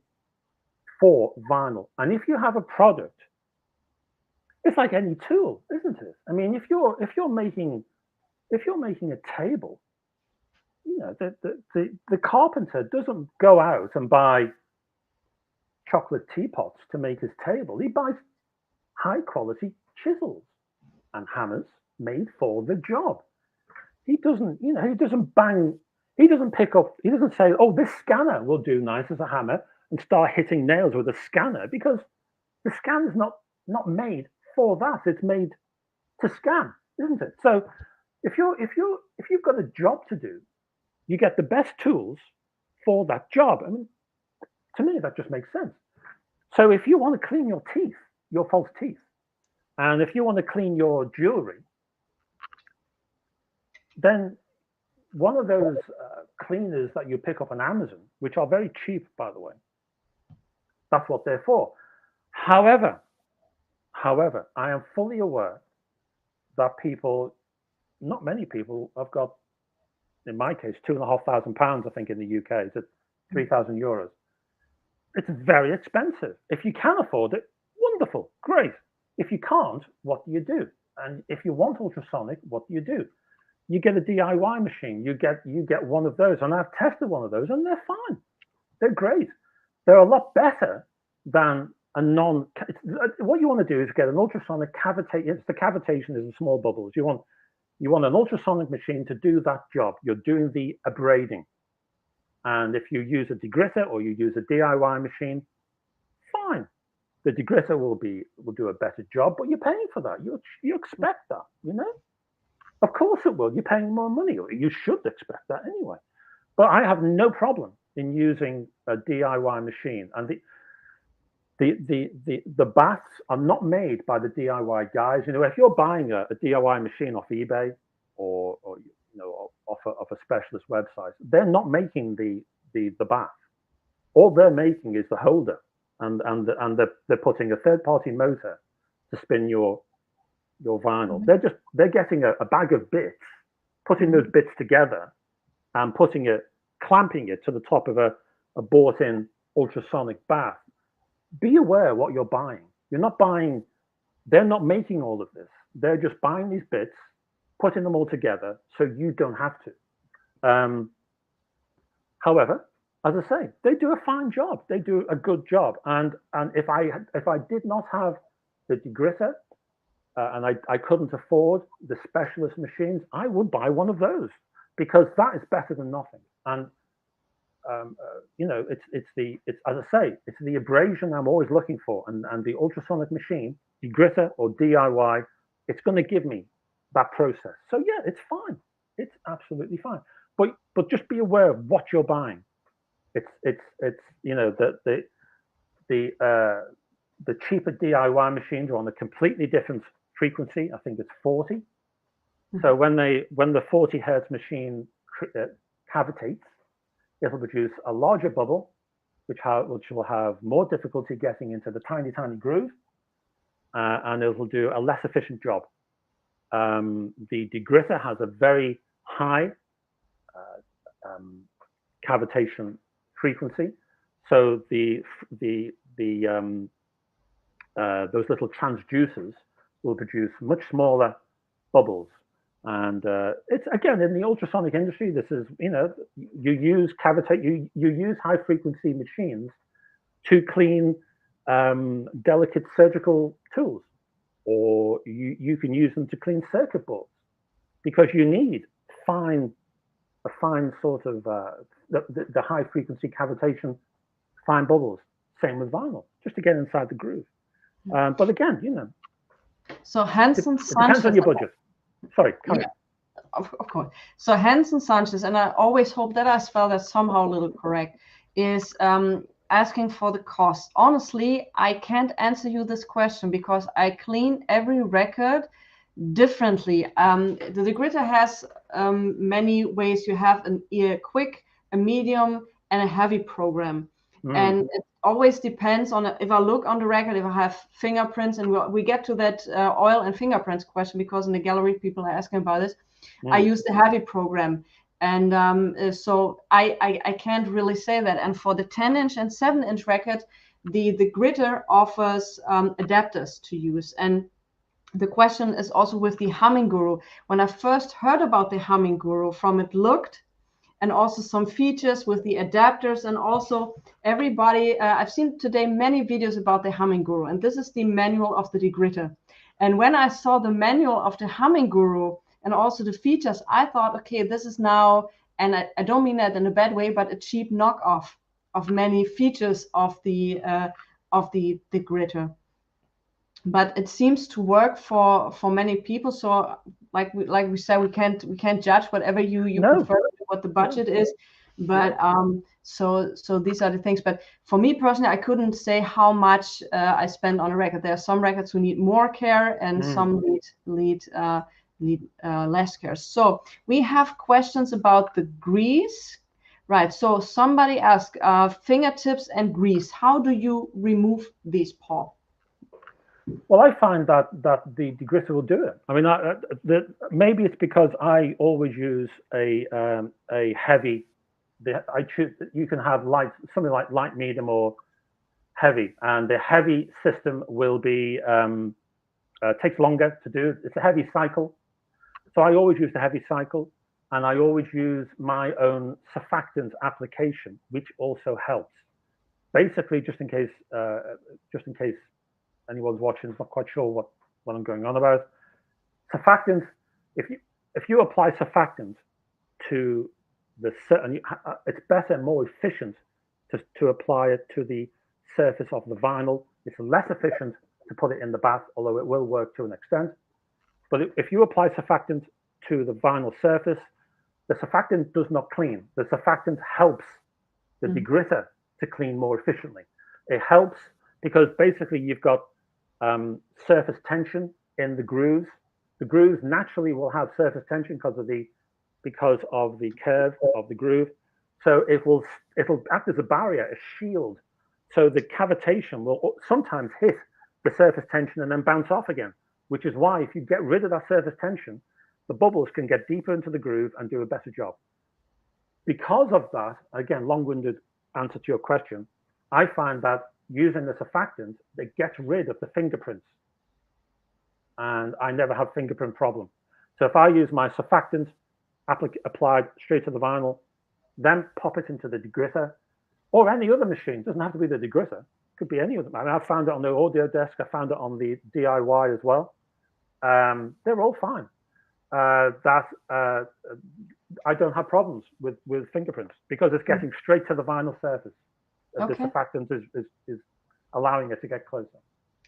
for vinyl, and if you have a product, it's like any tool, isn't it? I mean, if you're making a table, the carpenter doesn't go out and buy chocolate teapots to make his table. He buys high quality chisels and hammers made for the job. He doesn't say, oh, this scanner will do nice as a hammer, and start hitting nails with a scanner, because the scanner's not made for that. It's made to scan, isn't it? So if you've got a job to do, you get the best tools for that job. I mean, to me, that just makes sense. So if you want to clean your teeth, your false teeth, and if you want to clean your jewelry, then one of those cleaners that you pick up on Amazon, which are very cheap, by the way, that's what they're for. However, I am fully aware that not many people have got, in my case, £2,500, I think, in the UK. It's 3,000 euros. It's very expensive. If you can afford it, wonderful, great. If you can't, what do you do? And if you want ultrasonic, what do? You get a DIY machine. You get one of those, and I've tested one of those, and they're fine. They're great. They're a lot better than a non. What you want to do is get an ultrasonic cavitation. The cavitation is the small bubbles. You want an ultrasonic machine to do that job. You're doing the abrading. And if you use a Degritter or you use a DIY machine, fine. The degritter will do a better job, but you're paying for that. You expect that, you know? Of course it will. You're paying more money. You should expect that anyway. But I have no problem in using a DIY machine. And the baths are not made by the DIY guys. You know, if you're buying a DIY machine off eBay or you know, off a specialist website, they're not making the bath. All they're making is the holder, and they're putting a third-party motor to spin your vinyl. They're getting a bag of bits, putting those bits together, and clamping it to the top of a bought-in ultrasonic bath. Be aware what you're buying. You're not buying. They're not making all of this. They're just buying these bits, putting them all together, so you don't have to. However, as I say, they do a fine job. They do a good job. And if I did not have the degritter and I couldn't afford the specialist machines, I would buy one of those, because that is better than nothing. And you know, it's as I say, it's the abrasion I'm always looking for, and the ultrasonic machine, degritter or DIY, it's going to give me that process. So yeah, it's fine. It's absolutely fine. But just be aware of what you're buying. It's you know, the cheaper DIY machines are on a completely different frequency. I think it's 40. So when the 40 hertz machine cavitates, it'll produce a larger bubble, which will have more difficulty getting into the tiny groove, and it will do a less efficient job. The degritter has a very high cavitation frequency, so those little transducers will produce much smaller bubbles. And it's, again, in the ultrasonic industry, this is, you know, you use high frequency machines to clean delicate surgical tools, or you can use them to clean circuit boards, because you need a fine sort of the high frequency cavitation, fine bubbles. Same with vinyl, just to get inside the groove. But again, you know, so Hansen it depends on your budget. Sorry, yeah, of course. So Hansen Sanchez, and I always hope that I spell that somehow a little correct, is asking for the cost. Honestly, I can't answer you this question, because I clean every record differently. The Degritter has many ways. You have a quick, a medium, and a heavy program. And it always depends on, if I look on the record, if I have fingerprints, and we get to that oil and fingerprints question, because in the gallery people are asking about this. I use the heavy program, and so I can't really say that. And for the 10-inch and 7-inch record, the Degritter offers adapters to use. And the question is also with the Humming Guru. When I first heard about the Humming Guru, from it looked, and also some features with the adapters, and also everybody, I've seen today many videos about the Humming Guru, and this is the manual of the Degritter. And when I saw the manual of the Humming Guru and also the features, I thought, okay, this is now, and I don't mean that in a bad way, but a cheap knockoff of many features of the Degritter. But it seems to work for many people. So like we said, we can't judge whatever you prefer, what the budget is. But so these are the things. But for me personally, I couldn't say how much I spend on a record. There are some records who need more care, and some need less care. So we have questions about the grease. Right. So somebody asked, fingertips and grease. How do you remove these, Paul? Well, I find that the Degritter will do it. I mean, maybe it's because I always use a heavy. I choose. You can have light, something like light, medium, or heavy, and the heavy system will be takes longer to do. It's a heavy cycle, so I always use the heavy cycle, and I always use my own surfactant application, which also helps. Basically, just in case anyone's watching is not quite sure what I'm going on about. Surfactants, if you apply surfactant to the certain, it's better and more efficient to apply it to the surface of the vinyl. It's less efficient to put it in the bath, although it will work to an extent. But if you apply surfactant to the vinyl surface, the surfactant does not clean. The surfactant helps the degritter to clean more efficiently. It helps because basically you've got surface tension in the grooves. The grooves naturally will have surface tension because of the curve of the groove. So it'll act as a barrier, a shield. So the cavitation will sometimes hit the surface tension and then bounce off again, which is why if you get rid of that surface tension, the bubbles can get deeper into the groove and do a better job. Because of that, again, long-winded answer to your question, I find that using the surfactant, it gets rid of the fingerprints. And I never have fingerprint problem. So if I use my surfactant applied straight to the vinyl, then pop it into the degritter or any other machine. It doesn't have to be the degritter. It could be any other. I mean, I found it on the audio desk. I found it on the DIY as well. They're all fine. I don't have problems with fingerprints because it's getting straight to the vinyl surface. The surfactant is allowing it to get closer.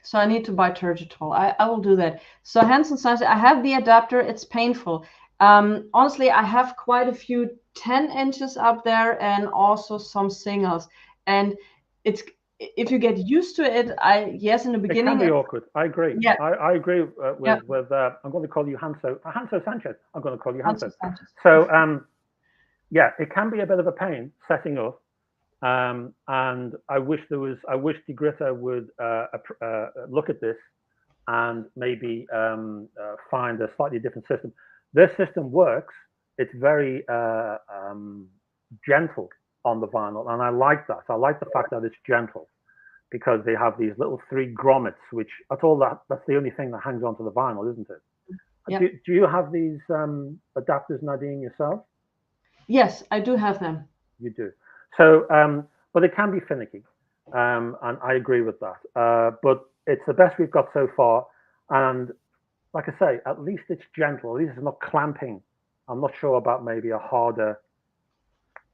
So I need to buy Turgitol. I will do that. So Hanson says, I have the adapter. It's painful. Honestly, I have quite a few 10 inches up there and also some singles. And it's if you get used to it, yes, in the beginning. It can be awkward. I agree. Yeah. I agree with I'm going to call you Hanso Sanchez. I'm going to call you Hanso. So yeah, it can be a bit of a pain setting up. And I wish Degritter would look at this and maybe find a slightly different system. Their system works. It's very gentle on the vinyl, and I like that. I like the fact that it's gentle because they have these little 3 grommets, which that's the only thing that hangs onto the vinyl, isn't it? Yep. Do you have these adapters, Nadine, yourself? Yes, I do have them. You do. So, but it can be finicky, and I agree with that. But it's the best we've got so far, and like I say, at least it's gentle. At least it's not clamping. I'm not sure about maybe a harder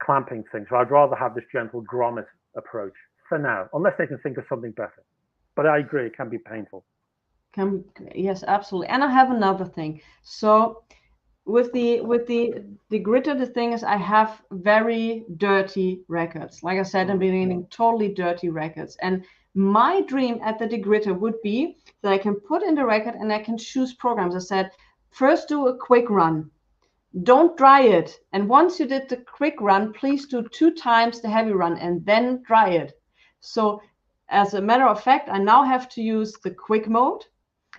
clamping thing. So I'd rather have this gentle grommet approach for now, unless they can think of something better. But I agree, it can be painful. Yes, absolutely. And I have another thing. So with the Degritter, the thing is I have very dirty records. Like I said in the beginning, totally dirty records. And my dream at the Degritter would be that I can put in the record and I can choose programs. I said, first do a quick run. Don't dry it. And once you did the quick run, please do 2 times the heavy run and then dry it. So as a matter of fact, I now have to use the quick mode,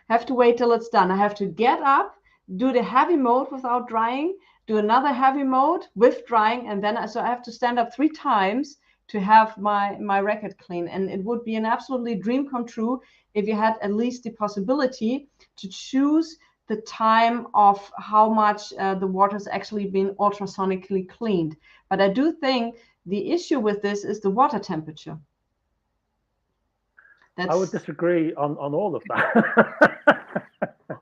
have to wait till it's done. I have to get up, do the heavy mode without drying, do another heavy mode with drying, and then so I have to stand up 3 times to have my record clean. And it would be an absolutely dream come true if you had at least the possibility to choose the time of how much the water's actually been ultrasonically cleaned. But I do think the issue with this is the water temperature. I would disagree on all of that.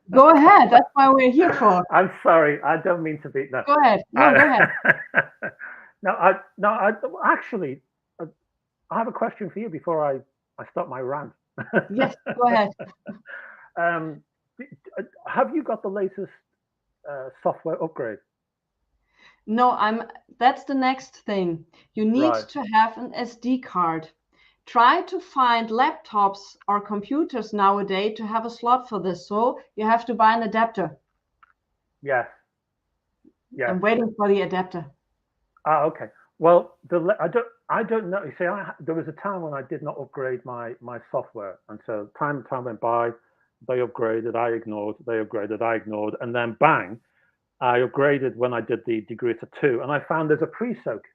Go ahead. That's why we're here for. I'm sorry. I don't mean to be. No. Go ahead. No, go ahead. Actually, I have a question for you before I start my rant. Yes, go ahead. Have you got the latest software upgrade? No, that's the next thing. You need to have an SD card. Try to find laptops or computers nowadays to have a slot for this. So you have to buy an adapter. Yes. Yes. I'm waiting for the adapter. Okay. Well, I don't know. You see, there was a time when I did not upgrade my software, and so time went by. They upgraded, I ignored. They upgraded, I ignored, and then bang, I upgraded when I did the Degritter 2, and I found there's a pre-soak.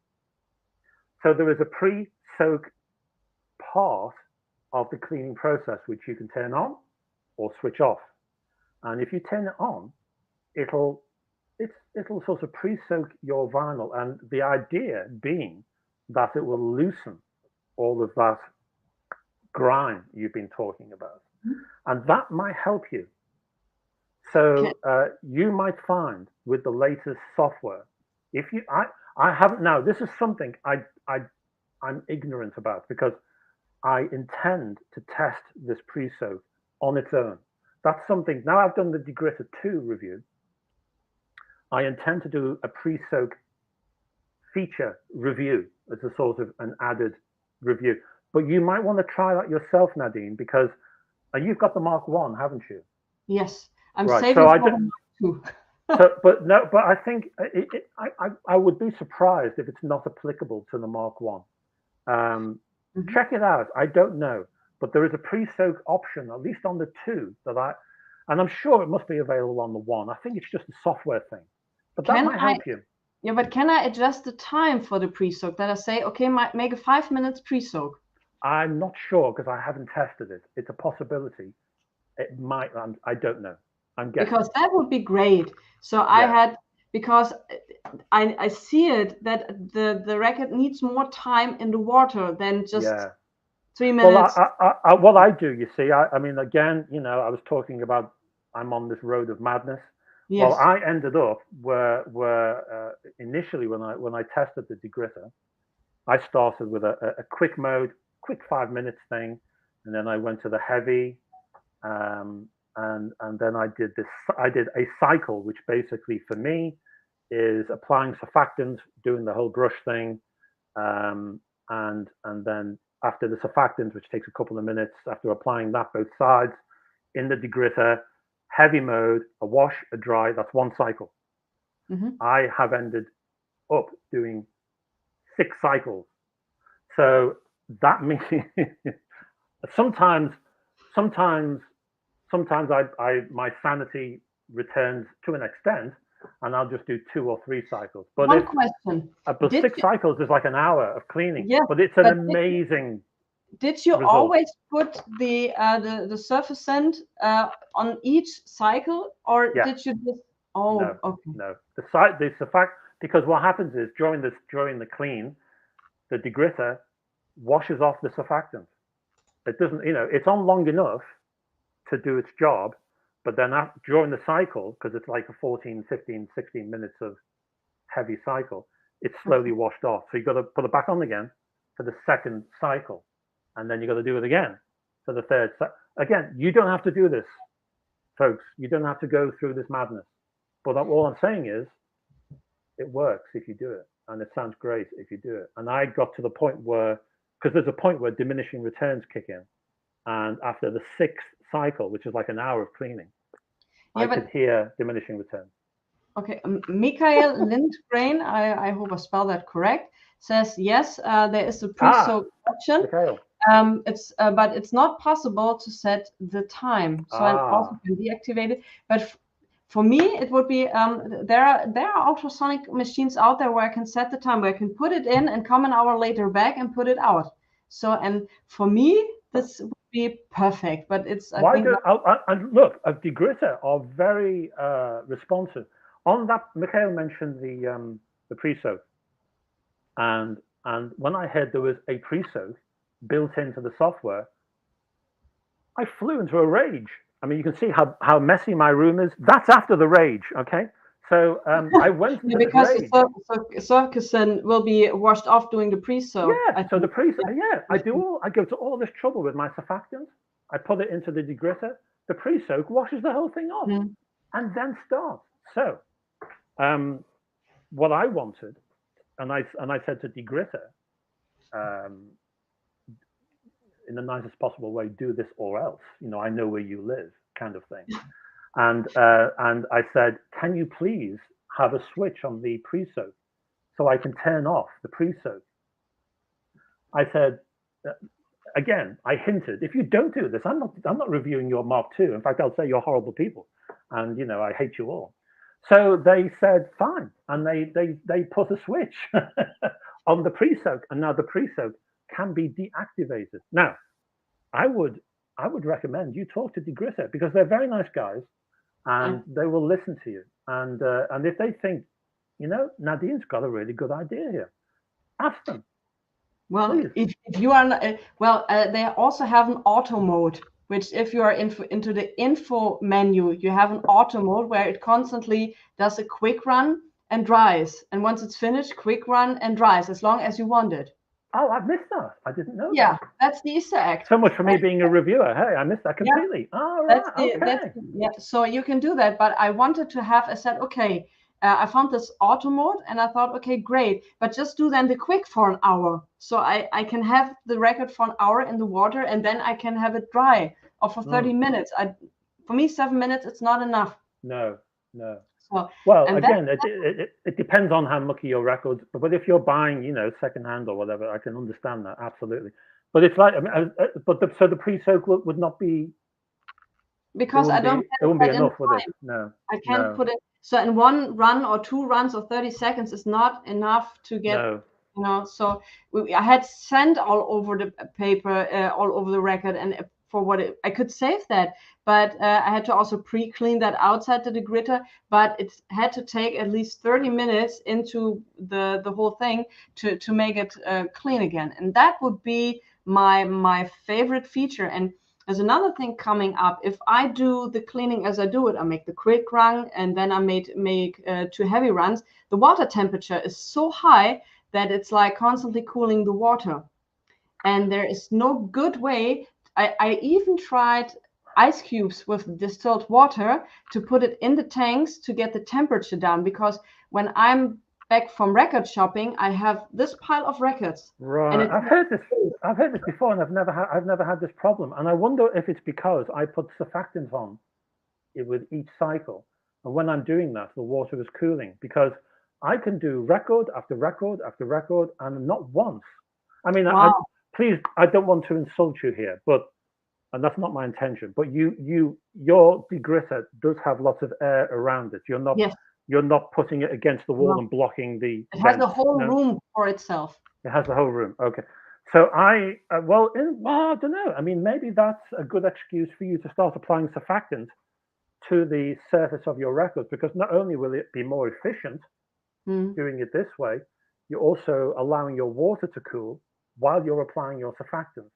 So there is a pre-soak part of the cleaning process which you can turn on or switch off, and if you turn it on, it'll sort of pre-soak your vinyl, and the idea being that it will loosen all of that grime you've been talking about, and that might help you. So you might find with the latest software, if I haven't now, this is something I'm ignorant about because I intend to test this pre-soak on its own. That's something, now I've done the Degritter 2 review, I intend to do a pre-soak feature review as a sort of an added review. But you might want to try that yourself, Nadine, because you've got the Mark 1, haven't you? Yes, I'm right. saving So for the Mark 2. But I think I would be surprised if it's not applicable to the Mark 1. Check it out. I don't know, but there is a pre-soak option, at least on the 2, and I'm sure it must be available on the 1. I think it's just a software thing, but that might help you. Yeah, but can I adjust the time for the pre-soak? That I say, okay, make a 5 minutes pre-soak. I'm not sure because I haven't tested it. It's a possibility. It might. I don't know. I'm guessing. Because that would be great. So because I see it that the racket needs more time in the water than just 3 minutes. Well, what I do, you see, I mean, again, I was talking about I'm on this road of madness. Yes. Well, I ended up where initially when I tested the Degritter, I started with a quick mode, quick 5 minutes thing, and then I went to the heavy, and then I did a cycle, which basically for me is applying surfactants, doing the whole brush thing, and then after the surfactants, which takes a couple of minutes, after applying that both sides in the Degritter, heavy mode, a wash, a dry, that's one cycle. I have ended up doing 6 cycles. So that means sometimes my sanity returns to an extent, and I'll just do 2 or 3 cycles. But one question. But 6 cycles is like an hour of cleaning. Yes, but it's an amazing. Did you result. Always put the surfactant on each cycle, or did you just? Oh, no, okay. No, the fact, because what happens is during the clean, the Degritter washes off the surfactant. It doesn't, it's on long enough to do its job, but then during the cycle, because it's like a 14, 15, 16 minutes of heavy cycle, it's slowly washed off. So you've got to put it back on again for the second cycle, and then you've got to do it again for the third. Again, you don't have to do this, folks. You don't have to go through this madness. But all I'm saying is, it works if you do it, and it sounds great if you do it. And I got to the point where, because there's a point where diminishing returns kick in, and after the 6th cycle, which is like an hour of cleaning, I could hear diminishing returns. Okay, Michael Lindgren, I hope I spelled that correct, says yes, there is a pre-soak option. But it's not possible to set the time, so I also can deactivate it. But for me, it would be there are ultrasonic machines out there where I can set the time, where I can put it in and come an hour later back and put it out. So, and for me, this would be perfect. But it's and look, Degritter are very responsive. On that, Mikhail mentioned the pre-soak, and when I heard there was a pre-soak built into the software, I flew into a rage. I mean, you can see how messy my room is. That's after the rage, okay? So I went into because rage. the surfactant will be washed off doing the pre-soak. Yeah, so the pre-soak, I go to all this trouble with my surfactant. I put it into the Degritter. The pre-soak washes the whole thing off and then starts. So what I wanted, and I said to Degritter, in the nicest possible way, do this or else. I know where you live, kind of thing. And I said, can you please have a switch on the pre-soak so I can turn off the pre-soak? I said, again, I hinted, if you don't do this, I'm not reviewing your Mark II. In fact, I'll say you're horrible people, and I hate you all. So they said fine, and they put a switch on the pre-soak, and now the pre-soak can be deactivated. Now, I would recommend you talk to Degritter, because they're very nice guys, and they will listen to you. And if they think, Nadine's got a really good idea here, ask them. Well, if you are they also have an auto mode, which if you are into the info menu, you have an auto mode where it constantly does a quick run and dries, and once it's finished, quick run and dries as long as you want it. Oh, I've missed that. I didn't know Yeah, that. that's the Easter egg. So much for me being a reviewer. Hey, I missed that completely. Yeah, Oh, right. Okay. yeah. So you can do that, but I wanted to have. I said, okay, I found this auto mode, and I thought, okay, great, but just do then the quick for an hour, so I can have the record for an hour in the water, and then I can have it dry, or for 30 minutes. For me, 7 minutes, it's not enough. No, no. So, Well, and again, it depends on how mucky your records. But if you're buying, secondhand or whatever, I can understand that absolutely. But it's like, I mean, so the pre-soak would not be. Because I don't it wouldn't be enough, in would it? time. No. I can't put it. So in one run or 2 runs or 30 seconds is not enough to get. No. So I had sand all over the paper, all over the record, and for what I could save that, but I had to also pre-clean that outside the Degritter. But it had to take at least 30 minutes into the whole thing to make it clean again, and that would be my favorite feature. And there's another thing coming up. If I do the cleaning as I do it, I make the quick run, and then I make 2 heavy runs. The water temperature is so high that it's like constantly cooling the water, and there is no good way. I even tried ice cubes with distilled water to put it in the tanks to get the temperature down, because when I'm back from record shopping, I have this pile of records. Right, and I've heard this before, and I've never had this problem. And I wonder if it's because I put surfactants on it with each cycle, and when I'm doing that, the water is cooling, because I can do record after record after record, and not once. I mean, wow. Please, I don't want to insult you here, and that's not my intention. But your Degritter does have lots of air around it. You're not. Yes. You're not putting it against the wall and blocking the. It has the whole room for itself. It has the whole room. Okay. So I don't know. I mean, maybe that's a good excuse for you to start applying surfactant to the surface of your records, because not only will it be more efficient doing it this way, you're also allowing your water to cool while you're applying your surfactant.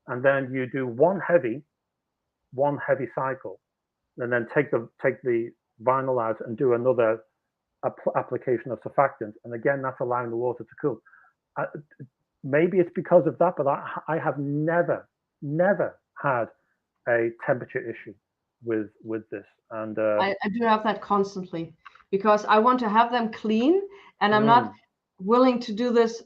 And then you do one heavy cycle, and then take the vinyl out and do another application of surfactant. And again, that's allowing the water to cool. Maybe it's because of that, but I have never had a temperature issue with this. And I do have that constantly, because I want to have them clean, and I'm not willing to do this.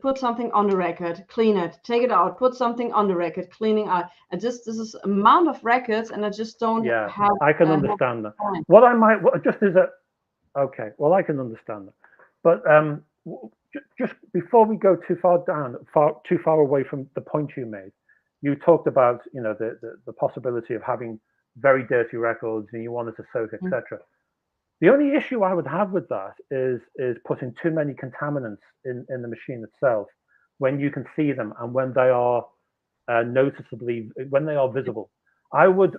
Put something on the record, clean it, take it out, put something on the record, cleaning out. This is amount of records, and I just don't have. I can understand that. What I might just is okay. Well, I can understand that, but just before we go too far away from the point you made, you talked about the possibility of having very dirty records, and you wanted to soak, etc. The only issue I would have with that is putting too many contaminants in the machine itself, when you can see them and when they are visible. I would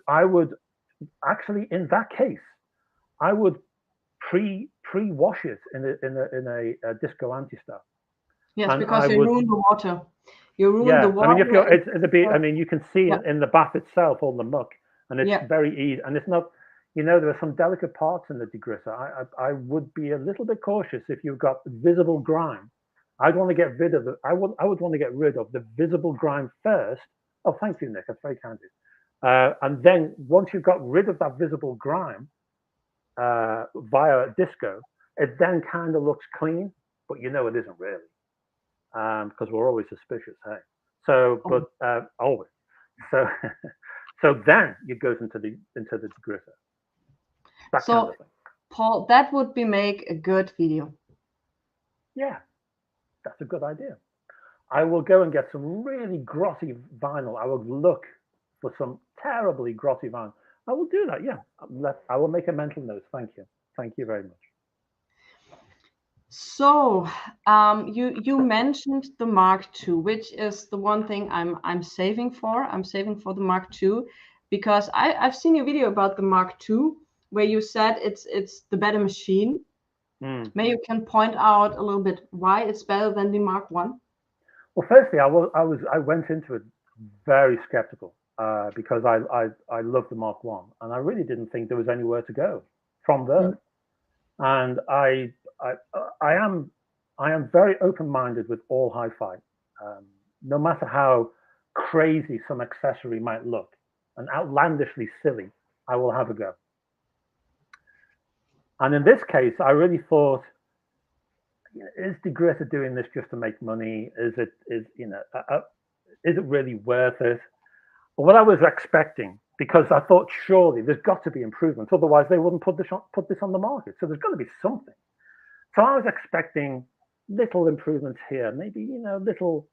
actually, in that case, I would pre-wash it in a disco anti-stuff. Yes, because you ruin the water. You ruin the water. I mean, if you're, I mean, you can see in the bath itself all the muck, and it's very easy, and it's not. There are some delicate parts in the Degritter. I would be a little bit cautious if you've got visible grime. I'd want to get rid of it. I would want to get rid of the visible grime first. Oh, thank you, Nick. That's very kind of you. And then once you've got rid of that visible grime via disco, it then kind of looks clean, but it isn't really, because we're always suspicious, hey? So, but always. So, so then it goes into the Degritter. So, kind of Paul, that would make a good video. Yeah, that's a good idea. I will go and get some really grotty vinyl. I will look for some terribly grotty vinyl. I will do that, yeah. I will make a mental note. Thank you. Thank you very much. So, you mentioned the Mark II, which is the one thing I'm saving for. I'm saving for the Mark II, because I've seen your video about the Mark II, where you said it's the better machine. Maybe you can point out a little bit why it's better than the Mark I. Well, firstly, I went into it very skeptical, because I love the Mark I, and I really didn't think there was anywhere to go from there. And I am very open-minded with all hi-fi. No matter how crazy some accessory might look and outlandishly silly, I will have a go. And in this case, I really thought, is Degritter doing this just to make money? Is it really worth it? What I was expecting, because I thought surely there's got to be improvements, otherwise they wouldn't put this on the market. So there's got to be something. So I was expecting little improvements here, maybe little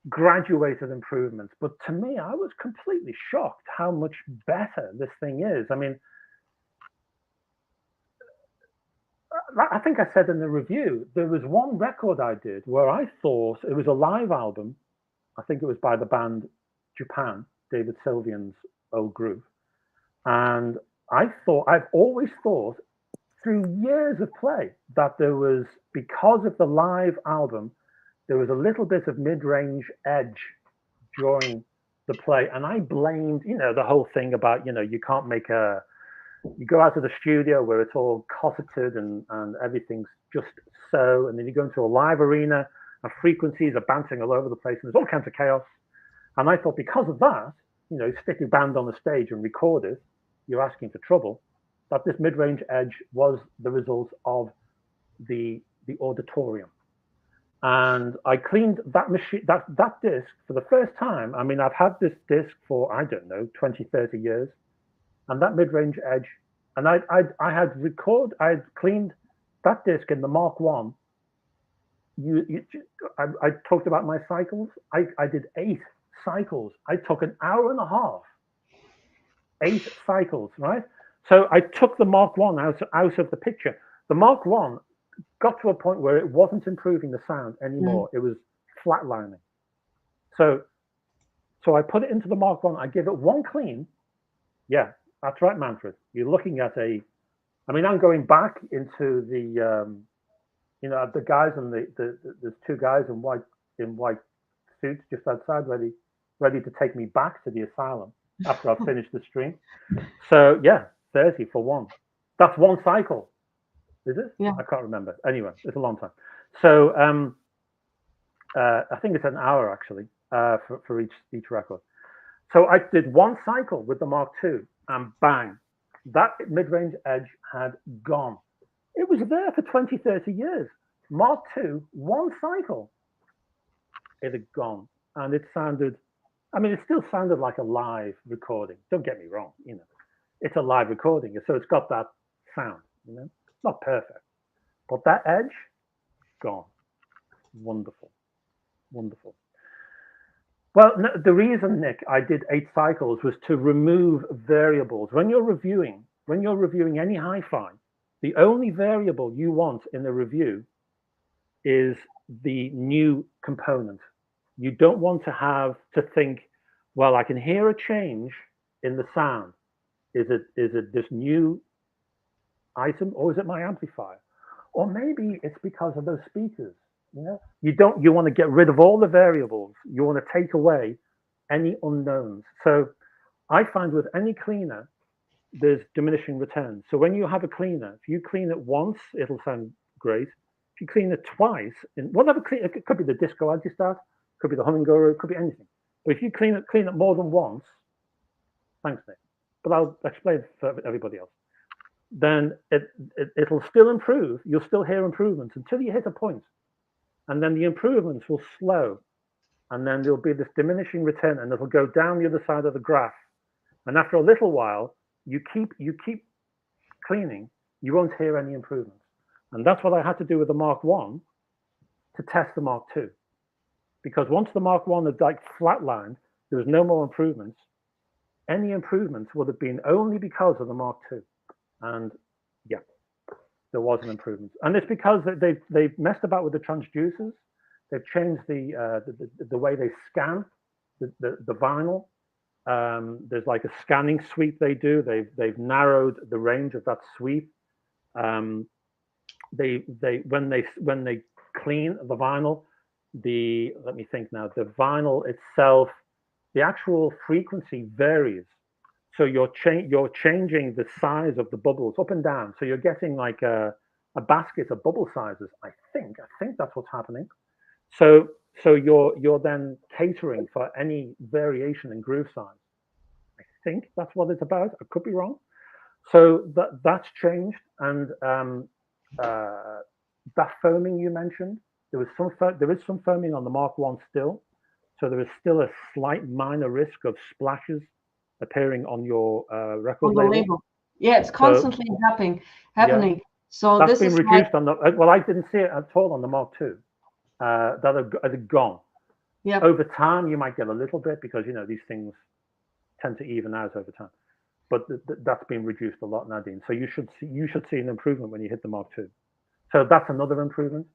graduated improvements. But to me, I was completely shocked how much better this thing is. I mean, I think I said in the review, there was one record I did where I thought it was a live album. I think it was by the band Japan, David Sylvian's old group. And I've always thought through years of play that there was, because of the live album, there was a little bit of mid-range edge during the play. And I blamed, the whole thing about, you can't make you go out to the studio where it's all cosseted and everything's just so, and then you go into a live arena and frequencies are bouncing all over the place and there's all kinds of chaos. And I thought because of that, stick your band on the stage and record it, you're asking for trouble, that this mid-range edge was the result of the auditorium. And I cleaned that machine, that disc for the first time. I mean, I've had this disc for, I don't know, 20, 30 years. And that mid-range edge, and I had cleaned that disc in the Mark 1. I talked about my cycles. I did 8 cycles. I took an hour and a half, 8 cycles, right? So I took the Mark 1 out of the picture. The Mark 1 got to a point where it wasn't improving the sound anymore. It was flatlining. So I put it into the Mark 1. I give it one clean. Yeah, that's right, Manfred. You're looking at I'm going back into the, the guys and there's 2 guys in white suits just outside, ready to take me back to the asylum after I've finished the stream. So yeah, 30 for 1. That's 1 cycle. Is it? Yeah. I can't remember. Anyway, it's a long time. So I think it's an hour actually for each record. So I did 1 cycle with the Mark II and bang, that mid-range edge had gone. It was there for 20, 30 years. Mark II, 1 cycle, it had gone. And it sounded, it still sounded like a live recording. Don't get me wrong, it's a live recording. So it's got that sound, It's not perfect. But that edge, gone. Wonderful, wonderful. Well, no, the reason, Nick, I did 8 cycles was to remove variables. When you're reviewing any hi-fi, the only variable you want in the review is the new component. You don't want to have to think, well, I can hear a change in the sound. Is it this new item, or is it my amplifier? Or maybe it's because of those speakers. You want to get rid of all the variables. You want to take away any unknowns. So I find with any cleaner, there's diminishing returns. So when you have a cleaner, if you clean it once, it'll sound great. If you clean it twice, in whatever clean, it could be the Disco Anti-Start, could be the Hummingbird, it could be anything. But if you clean it more than once, thanks, Nick. But I'll explain for everybody else. Then it'll still improve. You'll still hear improvements until you hit a point. And then the improvements will slow. And then there'll be this diminishing return and it'll go down the other side of the graph. And after a little while, you keep cleaning, you won't hear any improvements. And that's what I had to do with the Mark 1 to test the Mark 2. Because once the Mark 1 had like flatlined, there was no more improvements. Any improvements would have been only because of the Mark 2. And yeah, there was an improvement. And it's because they've messed about with the transducers. They've changed the way they scan the vinyl. There's like a scanning sweep they do. They've narrowed the range of that sweep. When they clean the vinyl, let me think now, the vinyl itself, the actual frequency varies. So you're changing the size of the bubbles up and down. So you're getting like a basket of bubble sizes. I think that's what's happening. So So you're then catering for any variation in groove size. I think that's what it's about. I could be wrong. So that's changed, and that foaming you mentioned, there is some foaming on the Mark 1 still, so there is still a slight minor risk of splashes appearing on your record label. Yeah, it's constantly happening. Yeah. So That's this been is reduced on the. Well, I didn't see it at all on the Mark 2. That had gone. Yeah. Over time, you might get a little bit because these things tend to even out over time. But that's been reduced a lot, Nadine. So you should see an improvement when you hit the Mark 2. So that's another improvement.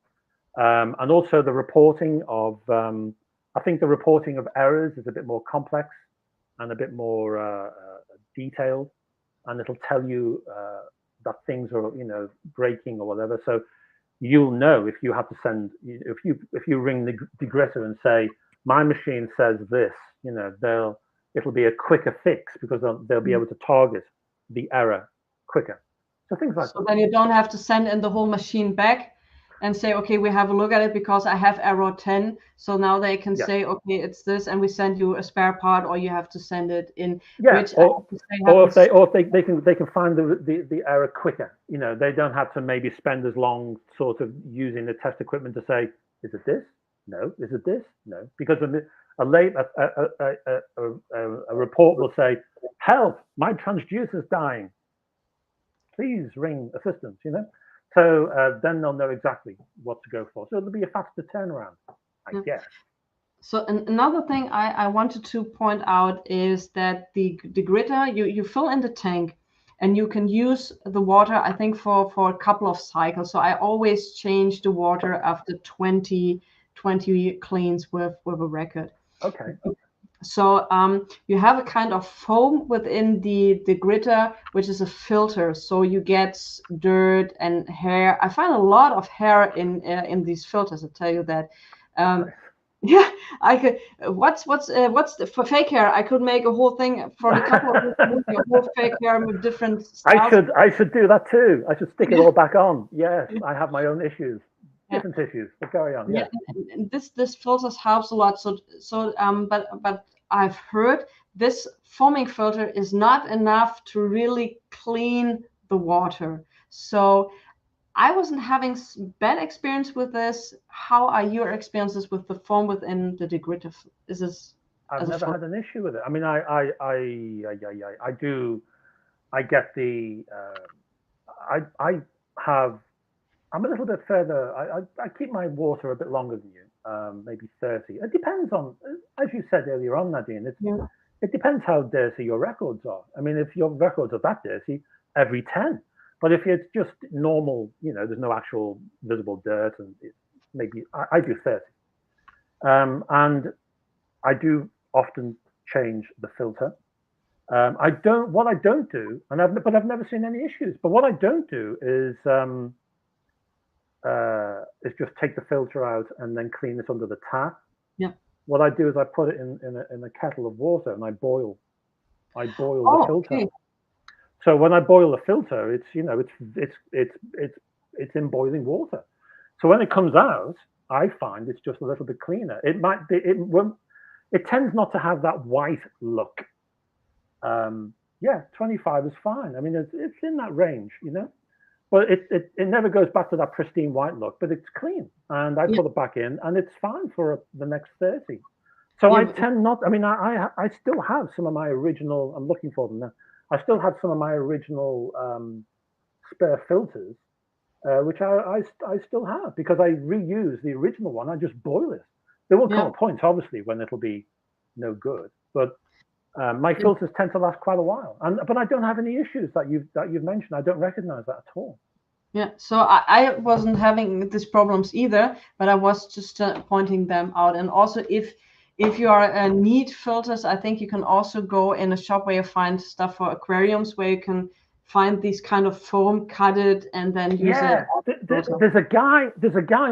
And also the reporting of, I think the reporting of errors is a bit more complex and a bit more detailed, and it'll tell you that things are, breaking or whatever. So you'll know if you have to send, if you ring the Degritter and say, my machine says this, it'll be a quicker fix because they'll be able to target the error quicker. So things like that. So then you don't have to send in the whole machine back and say, okay, we have a look at it because I have error 10. So now they can say, okay, it's this, and we send you a spare part, or you have to send it in. Yeah, which or if they can find the error quicker. They don't have to maybe spend as long sort of using the test equipment to say, is it this? No. Is it this? No. Because a report will say, help, my transducer's dying. Please ring assistance, So then they'll know exactly what to go for. So it'll be a faster turnaround, I guess. So another thing I wanted to point out is that the Degritter, you fill in the tank and you can use the water, I think, for a couple of cycles. So I always change the water after 20 cleans with a record. Okay. So you have a kind of foam within the Degritter, which is a filter. So you get dirt and hair. I find a lot of hair in these filters. I tell you that. Yeah, I could. What's for fake hair? I could make a whole thing for a couple of years, a whole fake hair with different styles. I should do that too. I should stick it all back on. Yes, I have my own issues. Different issues, but carry on. Yeah, and this filters helps a lot. But I've heard this foaming filter is not enough to really clean the water. So I wasn't having bad experience with this. How are your experiences with the foam within the Degritter? Is this? I've never had an issue with it. I mean, I do. I get the. I have. I'm a little bit further. I keep my water a bit longer than you, maybe 30. It depends on, as you said earlier on, Nadine. It depends how dirty your records are. I mean, if your records are that dirty, every 10. But if it's just normal, there's no actual visible dirt, and maybe I do 30. And I do often change the filter. What I don't do, but I've never seen any issues. But what I don't do is just take the filter out and then clean it under the tap. Yeah. What I do is I put it in a kettle of water and I boil the filter. Okay. So when I boil the filter, it's in boiling water. So when it comes out, I find it's just a little bit cleaner. It tends not to have that white look. 25 is fine. I mean, it's in that range, But it never goes back to that pristine white look, but it's clean. And I put it back in, and it's fine for the next 30. So I tend not. I mean, I still have some of my original. I'm looking for them now. I still have some of my original spare filters, which I still have because I reuse the original one. I just boil it. There will come a point, obviously, when it'll be no good. But my filters tend to last quite a while, but I don't have any issues that you've mentioned. I don't recognize that at all. Yeah, so I wasn't having these problems either, but I was just pointing them out. And also, if you are need filters, I think you can also go in a shop where you find stuff for aquariums, where you can find these kind of foam, cut it, and then use it. There's a guy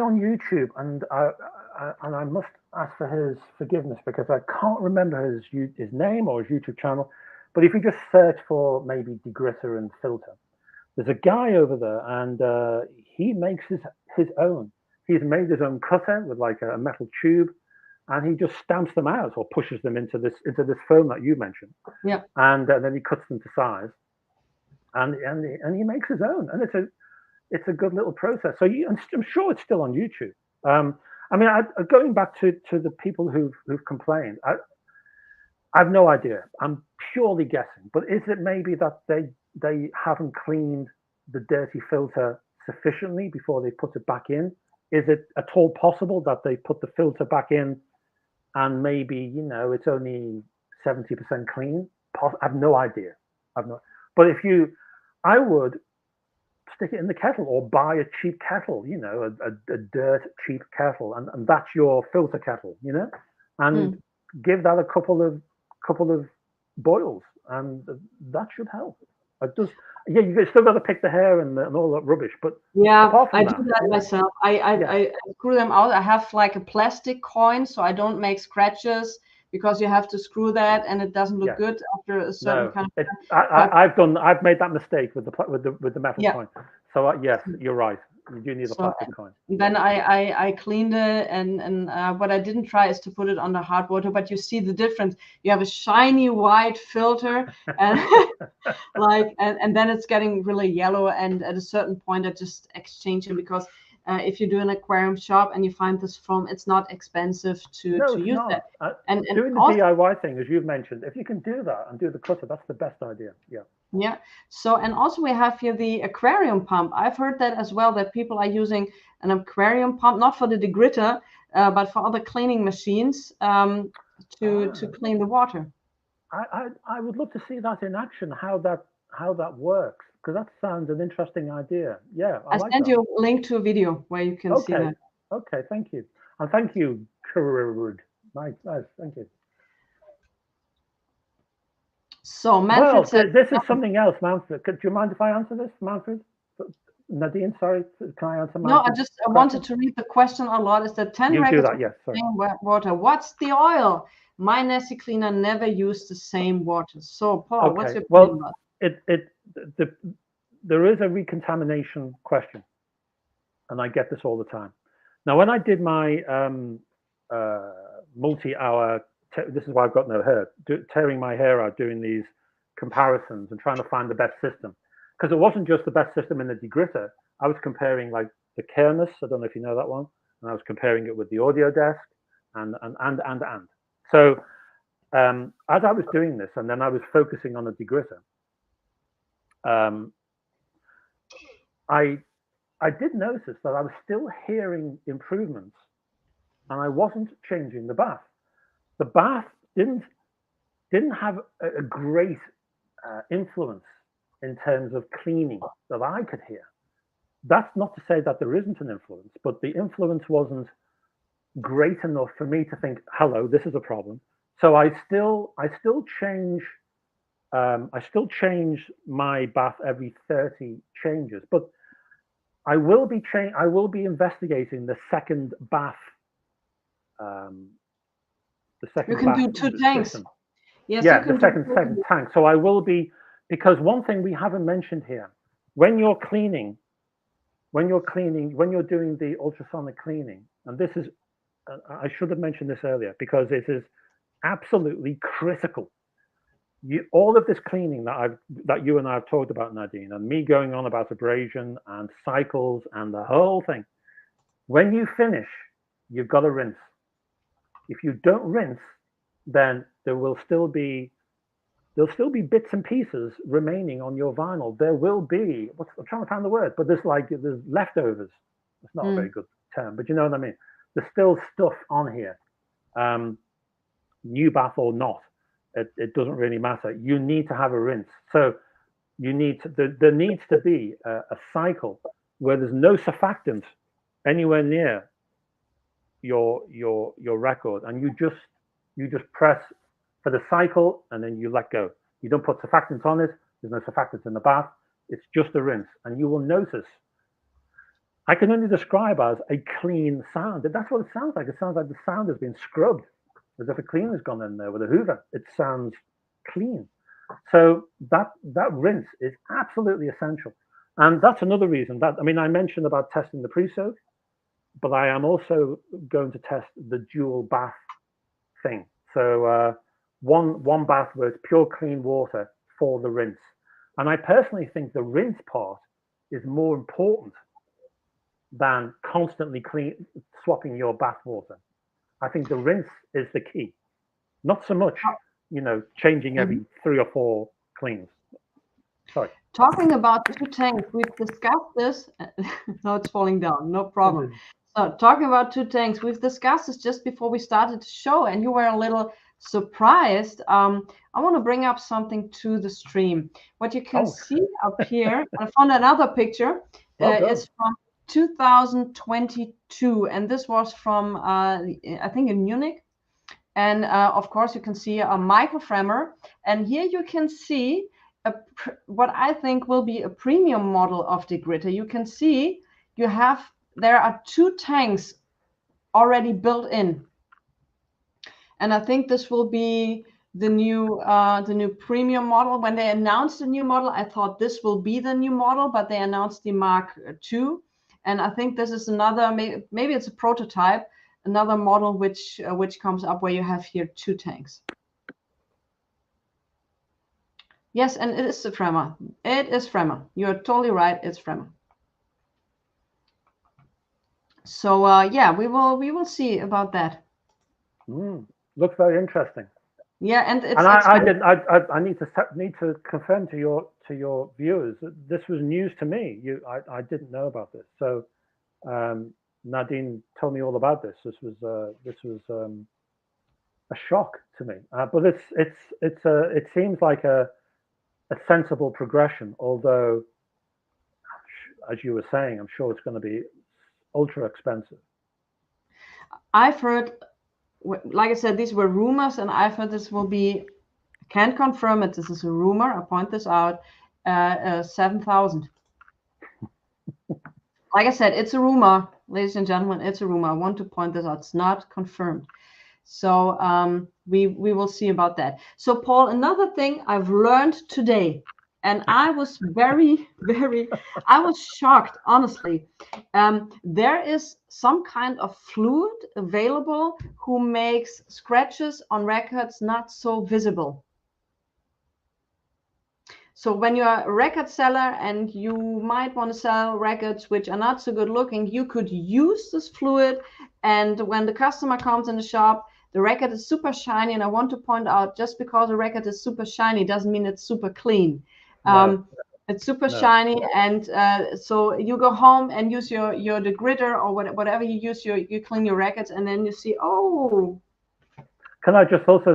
on YouTube, and I must ask for his forgiveness because I can't remember his name or his YouTube channel. But if you just search for maybe Degritter and filter, there's a guy over there, and he makes his own. He's made his own cutter with like a metal tube, and he just stamps them out or pushes them into this foam that you mentioned. Yeah. And then he cuts them to size, and he makes his own, and it's a good little process. So I'm sure it's still on YouTube. I mean, going back to the people who've complained, I've no idea. I'm purely guessing. But is it maybe that they haven't cleaned the dirty filter sufficiently before they put it back in? Is it at all possible that they put the filter back in and maybe, it's only 70% clean? I've no idea. But I would stick it in the kettle or buy a cheap kettle, a dirt cheap kettle, and that's your filter kettle, and give that a couple of boils, and that should help. It does. Yeah, you still got to pick the hair and all that rubbish, but yeah, I do that myself. I screw them out. I have like a plastic coin, so I don't make scratches, because you have to screw that, and it doesn't look good after a certain kind of. I've made that mistake with the metal coin. So yes, you're right. You do need a plastic coin. Then I cleaned it, and what I didn't try is to put it under hard water. But you see the difference. You have a shiny white filter, and and then it's getting really yellow. And at a certain point, I just exchange it, because if you do an aquarium shop and you find this foam, it's not expensive to use that. And doing the DIY thing, as you've mentioned, if you can do that and do the cutter, that's the best idea. Yeah. Yeah. So, and also we have here the aquarium pump. I've heard that as well, that people are using an aquarium pump, not for the Degritter, but for other cleaning machines to clean the water. I would love to see that in action, how that works, because that sounds an interesting idea. Yeah, I sent you a link to a video where you can see that. Okay, thank you. And thank you, Kurud. Nice, thank you. So Manfred said, this is something else, Manfred. Do you mind if I answer this, Manfred? Nadine, sorry, can I answer? No, I wanted to read the question a lot. Is that 10 records do that, yes, sorry. Water? What's the oil? My Nessie cleaner never used the same water. So Paul, what's your opinion about it? There is a recontamination question, and I get this all the time. Now, when I did my multi-hour, this is why I've got no hair, tearing my hair out, doing these comparisons and trying to find the best system, because it wasn't just the best system in the Degritter. I was comparing like the Kearness, I don't know if you know that one, and I was comparing it with the Audio Desk, and. So as I was doing this, and then I was focusing on the Degritter, I did notice that I was still hearing improvements, and I wasn't changing the bath. The bath didn't have a great influence in terms of cleaning that I could hear. That's not to say that there isn't an influence, but the influence wasn't great enough for me to think, hello, this is a problem. So I still change my bath every 30 changes, but I will be investigating the second bath. You can do 2 tanks. System. Yes, yeah, the second tank. So I will be, because one thing we haven't mentioned here, when you're doing the ultrasonic cleaning, and this is, I should have mentioned this earlier, because it is absolutely critical. All of this cleaning that you and I have talked about, Nadine, and me going on about abrasion and cycles and the whole thing, when you finish, you've got to rinse. If you don't rinse, then there'll still be bits and pieces remaining on your vinyl. There will be, I'm trying to find the word, but there's leftovers. It's not a very good term, but you know what I mean. There's still stuff on here, new bath or not. It doesn't really matter. You need to have a rinse. So there needs to be a cycle where there's no surfactant anywhere near your record, and you just press for the cycle, and then you let go. You don't put surfactants on it. There's no surfactants in the bath. It's just a rinse, and you will notice. I can only describe as a clean sound. That's what it sounds like. It sounds like the sound has been scrubbed, as if a cleaner's gone in there with a hoover. It sounds clean. So that rinse is absolutely essential. And that's another reason that, I mentioned about testing the pre-soak, but I am also going to test the dual bath thing. So one bath where it's pure clean water for the rinse. And I personally think the rinse part is more important than constantly swapping your bath water. I think the rinse is the key, not so much, changing every 3 or 4 cleans. Sorry. Talking about 2 tanks, we've discussed this. No, it's falling down, no problem. So talking about 2 tanks, we've discussed this just before we started the show, and you were a little surprised. I want to bring up something to the stream. What you can see up here, I found another picture. It's from 2022, and this was from, I think, in Munich. And of course, you can see a microframer. And here you can see what I think will be a premium model of Degritter. You can see there are 2 tanks already built in. And I think this will be the new premium model. When they announced the new model, I thought this will be the new model, but they announced the Mark II. And I think this is another, maybe it's a prototype, another model which comes up where you have here 2 tanks. Yes, and it is a Framer. It is Framer. You're totally right. It's Framer. So yeah, we will see about that. Looks very interesting. Yeah, and it's. And I need to confirm to your viewers that this was news to me. I didn't know about this. So Nadine told me all about this. This was a shock to me. But it seems like a sensible progression, although, as you were saying, I'm sure it's going to be ultra expensive. I've heard, like I said, these were rumors, and I've heard this will be, can't confirm it, this is a rumor, I point this out, 7,000. Like I said, it's a rumor, ladies and gentlemen, it's a rumor. I want to point this out, it's not confirmed. So we will see about that. So Paul, another thing I've learned today, and I was I was shocked, honestly. There is some kind of fluid available who makes scratches on records not so visible. So when you are a record seller and you might want to sell records which are not so good looking, you could use this fluid. And when the customer comes in the shop, the record is super shiny. And I want to point out, just because a record is super shiny doesn't mean it's super clean. No. It's super shiny. And so you go home and use your Degritter or whatever you use, you clean your records, and then you see, oh. Can I just also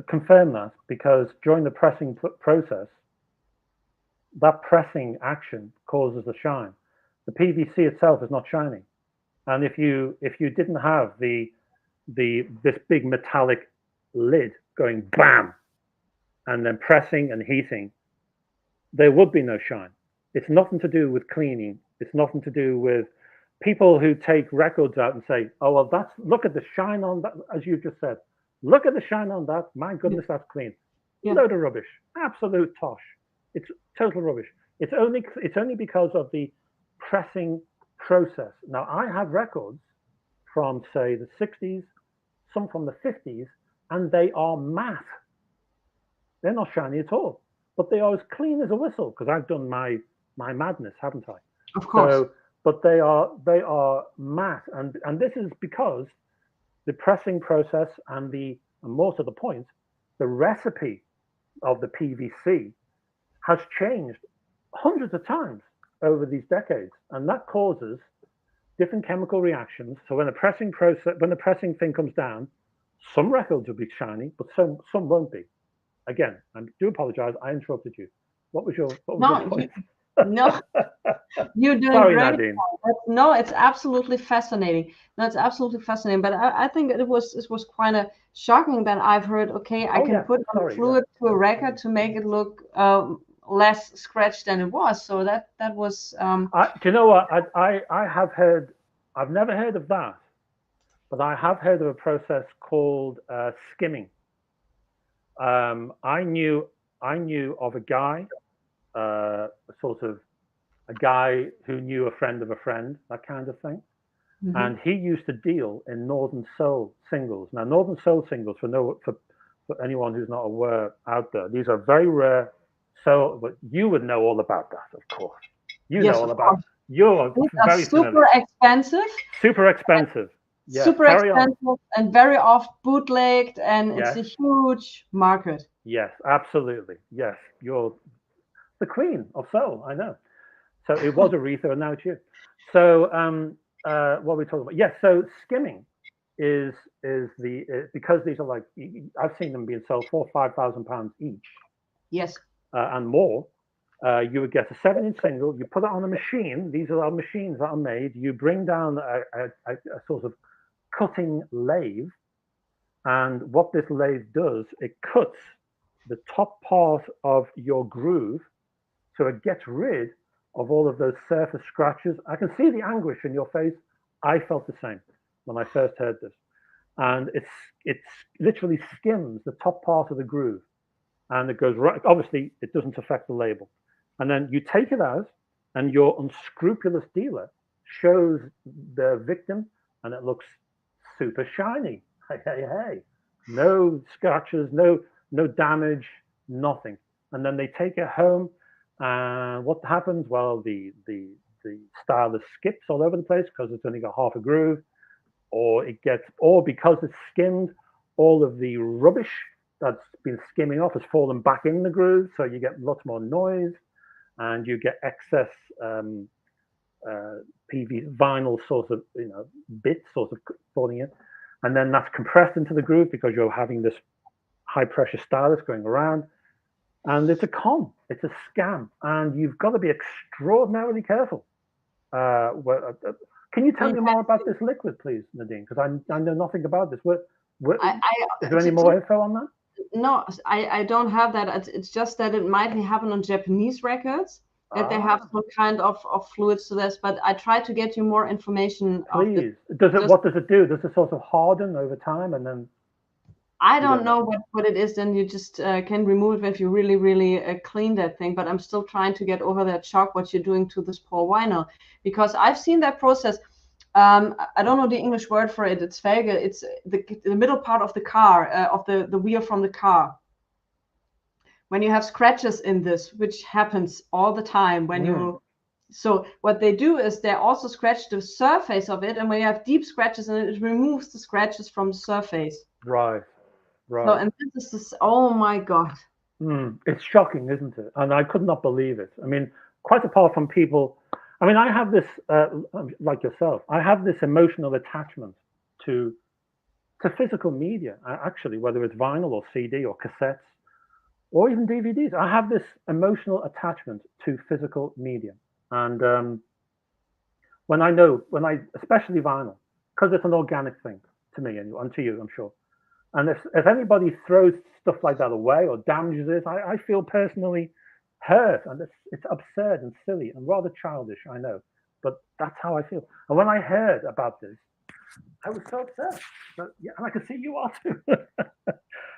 confirm that? Because during the pressing process, that pressing action causes the shine. The PVC itself is not shiny. And if you didn't have this big metallic lid going bam, and then pressing and heating, there would be no shine. It's nothing to do with cleaning. It's nothing to do with people who take records out and say, oh, well, look at the shine on that, as you just said. Look at the shine on that. My goodness, that's clean. Yeah. Load of rubbish. Absolute tosh. It's total rubbish. It's only because of the pressing process. Now, I have records from, say, the 60s, some from the 50s, and they are matte. They're not shiny at all, but they are as clean as a whistle, because I've done my madness, haven't I? Of course. So, but they are matte, and this is because the pressing process and more to the point, the recipe of the PVC has changed hundreds of times over these decades, and that causes different chemical reactions. So when the pressing thing comes down, some records will be shiny, but some won't be. Again, I do apologize. I interrupted you. What was your point? No, you're doing Sorry, great. Nadine. No, it's absolutely fascinating. No, it's absolutely fascinating. But I think it was kind of shocking that I've heard, okay, I can put fluid to a record to make it look less scratched than it was. So that was. Do you know what? I have heard. I've never heard of that, but I have heard of a process called skimming. I knew of a guy. Sort of a guy who knew a friend of a friend, that kind of thing. and he used to deal in Northern Soul singles. Now, Northern Soul singles, for anyone who's not aware out there, these are very rare. So, but you would know all about that, of course. You Yes, know all of about. course. You're These are very super familiar. expensive. Super expensive. Yes, Super very expensive and very oft bootlegged, and it's Yes. a huge market. Yes, absolutely. Yes, you're the queen of soul. I know. So it was Aretha, and now it's you. So what are we talking about? Yes. So skimming is because these are like, I've seen them being sold for £5,000 each. Yes. And more. You would get a 7-inch single. You put it on a machine. These are machines that are made. You bring down a sort of cutting lathe, and what this lathe does, it cuts the top part of your groove, so it gets rid of all of those surface scratches. I can see the anguish in your face. I felt the same when I first heard this, and it's literally skims the top part of the groove, and it goes right. Obviously, it doesn't affect the label, and then you take it out, and your unscrupulous dealer shows the victim, and it looks super shiny. Hey, no scratches, no damage, nothing. And then they take it home, and what happens? Well, the stylus skips all over the place because it's only got half a groove, or because it's skimmed, all of the rubbish that's been skimming off has fallen back in the groove, so you get lots more noise, and you get excess PV vinyl sort of bits sort of falling in, and then that's compressed into the groove because you're having this high pressure stylus going around, and it's a con, it's a scam, and you've got to be extraordinarily careful. Can you tell me more about this liquid, please, Nadine? Because I know nothing about this. Is there any more info on that? No, I don't have that. It's just that it might happen on Japanese records, that they have some kind of fluids to this, but I try to get you more information. Please. What does it do? Does it sort of harden over time and then? I don't know what it is. Then you just can remove it if you really, really clean that thing. But I'm still trying to get over that shock, what you're doing to this poor vinyl, because I've seen that process. I don't know the English word for it. It's Felge. It's the middle part of the car, of the wheel from the car. When you have scratches in this, which happens all the time when you. So what they do is they also scratch the surface of it, and when you have deep scratches, and it removes the scratches from the surface. Right. So, and this is oh my God. It's shocking, isn't it? And I could not believe it. I mean, quite apart from people. I mean, I have this, like yourself, I have this emotional attachment to physical media, actually, whether it's vinyl or CD or cassettes or even DVDs. I have this emotional attachment to physical media. And especially vinyl, because it's an organic thing to me and to you, I'm sure. And if anybody throws stuff like that away or damages it, I feel personally hurt, and it's absurd and silly and rather childish, I know, but that's how I feel. And when I heard about this, I was so upset. But yeah, and I can see you are too.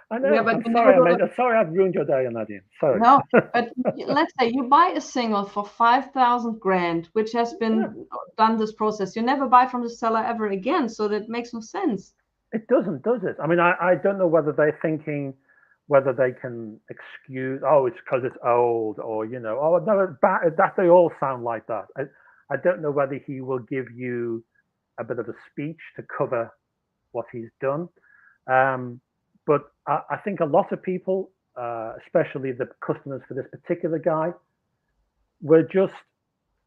I know. Yeah, I'm sorry. Sorry, I've ruined your day, Nadine. Sorry. No, but let's say you buy a single for 5,000 grand, which has been done this process. You never buy from the seller ever again, so that makes no sense. It doesn't, does it? I mean, I don't know whether they're thinking whether they can excuse, it's because it's old, or no, that they all sound like that. I don't know whether he will give you a bit of a speech to cover what he's done, but I think a lot of people, especially the customers for this particular guy, were just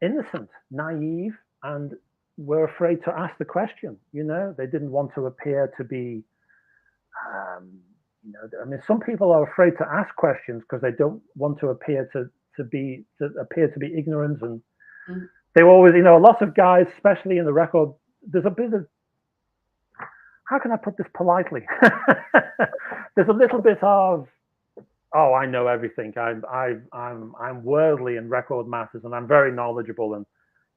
innocent, naive, and were afraid to ask the question. They didn't want to appear to be. I mean, some people are afraid to ask questions because they don't want to appear to be ignorant, and they always, a lot of guys, especially in the record, there's a bit of, how can I put this politely? There's a little bit of, I know everything. I'm worldly in record matters, and I'm very knowledgeable, and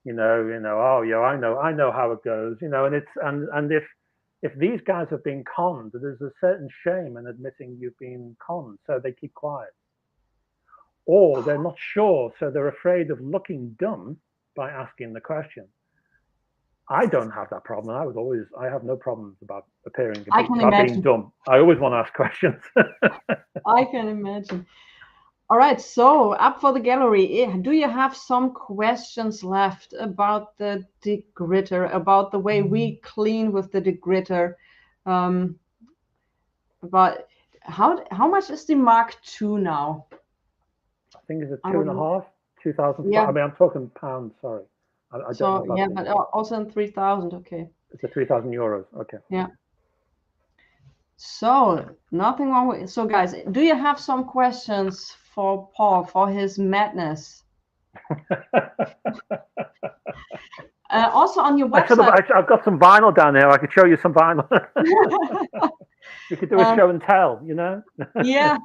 I know how it goes, and it's and if these guys have been conned, there's a certain shame in admitting you've been conned, so they keep quiet. Or they're not sure, so they're afraid of looking dumb by asking the question. I don't have that problem. I have no problems about appearing, I can about being imagine. dumb. I always want to ask questions. I can imagine. All right, so up for the gallery. Do you have some questions left about the Degritter, about the way we clean with the Degritter? About how much is the Mark II now? I think it's a 2.5, 2005. Yeah. I mean, I'm talking pounds. Sorry, I don't know about yeah, but also in 3,000. Okay. It's a 3,000 euros. Okay. Yeah. So nothing wrong with. So guys, do you have some questions for Paul for his madness? Also on your website. I've got some vinyl down here. I could show you some vinyl. We could do a show and tell, you know? Yeah.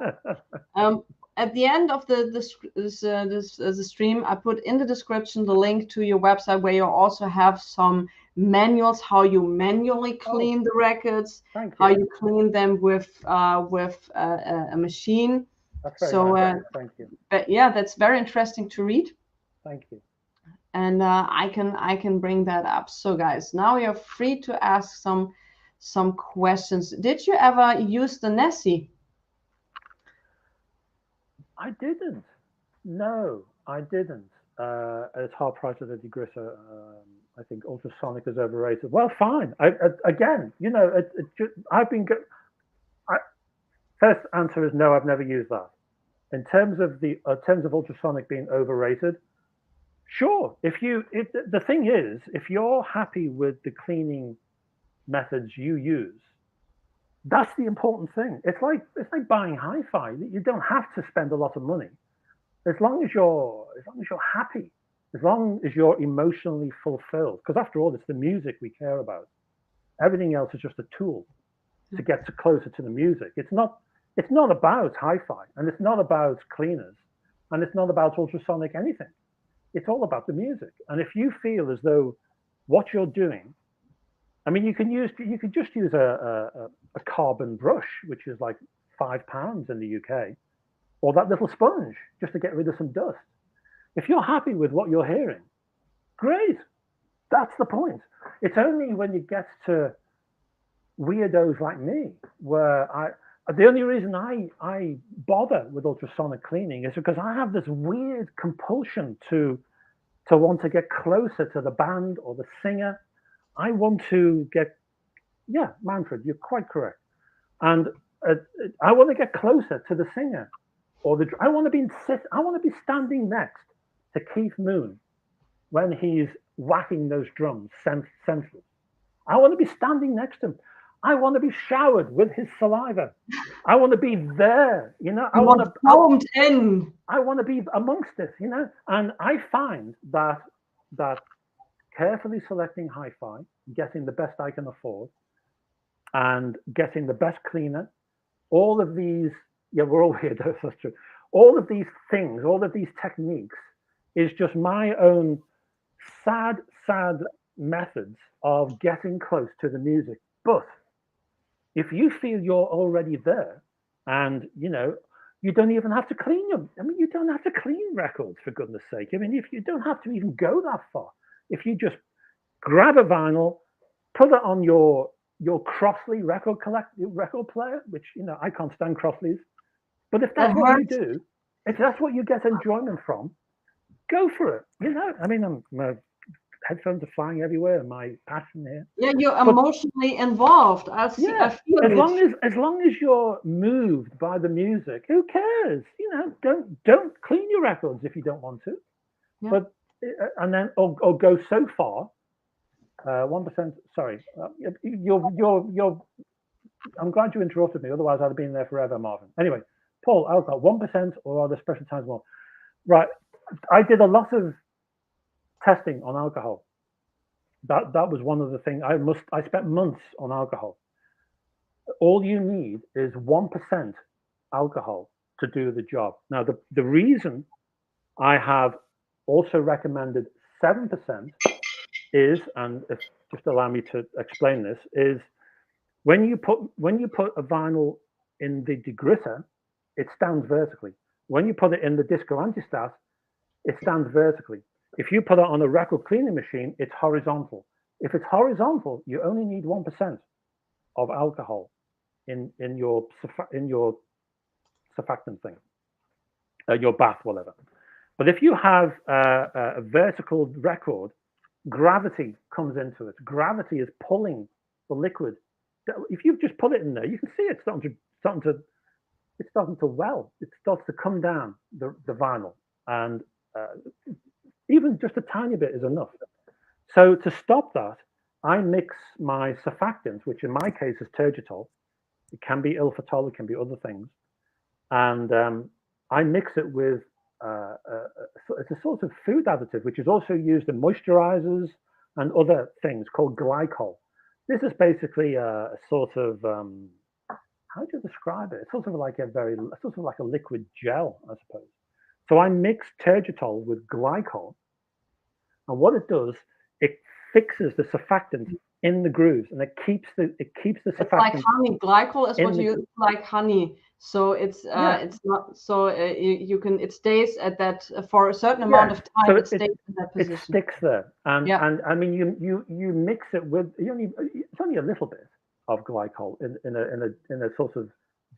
At the end of the stream, I put in the description the link to your website where you also have some manuals, how you manually clean the records, how you clean them with a machine. That's very nice. Thank you. But yeah, that's very interesting to read. Thank you. And I can bring that up. So guys, now you're free to ask some questions. Did you ever use the Nessie? I didn't. No, I didn't. It's hard price of the Degritter. I think ultrasonic is overrated. Well, fine. Again, you know, first answer is no. I've never used that. In terms of ultrasonic being overrated, sure. The thing is, if you're happy with the cleaning methods you use, that's the important thing. It's like buying hi-fi. You don't have to spend a lot of money, as long as you're happy, as long as you're emotionally fulfilled. Because after all, it's the music we care about. Everything else is just a tool to get closer to the music. It's not about hi-fi, and it's not about cleaners, and it's not about ultrasonic anything. It's all about the music. And if you feel as though what you're doing, I mean, you could just use a carbon brush, which is like £5 in the UK, or that little sponge just to get rid of some dust. If you're happy with what you're hearing, great. That's the point. It's only when you get to weirdos like me where the only reason I bother with ultrasonic cleaning is because I have this weird compulsion to want to get closer to the band or the singer. I want to get, yeah, Manfred, you're quite correct. And I want to get closer to the singer, or I want to be standing next to Keith Moon when he's whacking those drums senseless. I want to be standing next to him. I want to be showered with his saliva. I want to be there, you know. I want to be amongst it, you know. And I find that carefully selecting hi-fi, getting the best I can afford, and getting the best cleaner, all of these, yeah, we're all weirdos, that's true. All of these things, all of these techniques is just my own sad methods of getting close to the music. But if you feel you're already there, and you know, you don't even have to clean them. I mean, you don't have to clean records, for goodness sake. I mean, if you don't have to even go that far, if you just grab a vinyl, put it on your Crosley record player, which, you know, I can't stand Crosleys, but if that's what you do, if that's what you get enjoyment from, go for it. You know, I mean, my headphones are flying everywhere, and my passion here. Yeah, you're emotionally involved. I feel as long as you're moved by the music, who cares? You know, don't clean your records if you don't want to. Yeah. But and then or go so far. 1%. Sorry, you're. I'm glad you interrupted me. Otherwise, I'd have been there forever, Marvin. Anyway, Paul, alcohol 1%, or are there special times more? Right. I did a lot of testing on alcohol. That was one of the things. I spent months on alcohol. All you need is 1% alcohol to do the job. Now, the reason I have also recommended 7% is, and if just allow me to explain this, is when you put a vinyl in the Degritter, it stands vertically. When you put it in the Disco Antistat, it stands vertically. If you put it on a record cleaning machine, it's horizontal. If it's horizontal, you only need 1% of alcohol in your surfactant thing, your bath, whatever. But if you have a vertical record, gravity comes into it. Gravity is pulling the liquid. If you just put it in there, you can see it's starting to well. It starts to come down the vinyl, and even just a tiny bit is enough. So to stop that, I mix my surfactants, which in my case is turgitol. It can be ilfitol, it can be other things, and I mix it with it's a sort of food additive, which is also used in moisturizers and other things called glycol. This is basically a sort of how do you describe it? It's sort of like a liquid gel, I suppose. So I mix turgitol with glycol, and what it does, it fixes the surfactant in the grooves, and it keeps the surfactant. It's like honey. Glycol is what you like honey. So it's not so you can, it stays at that for a certain amount of time. So it stays in that position. It sticks there, and I mean you mix it with it's only a little bit of glycol in a sort of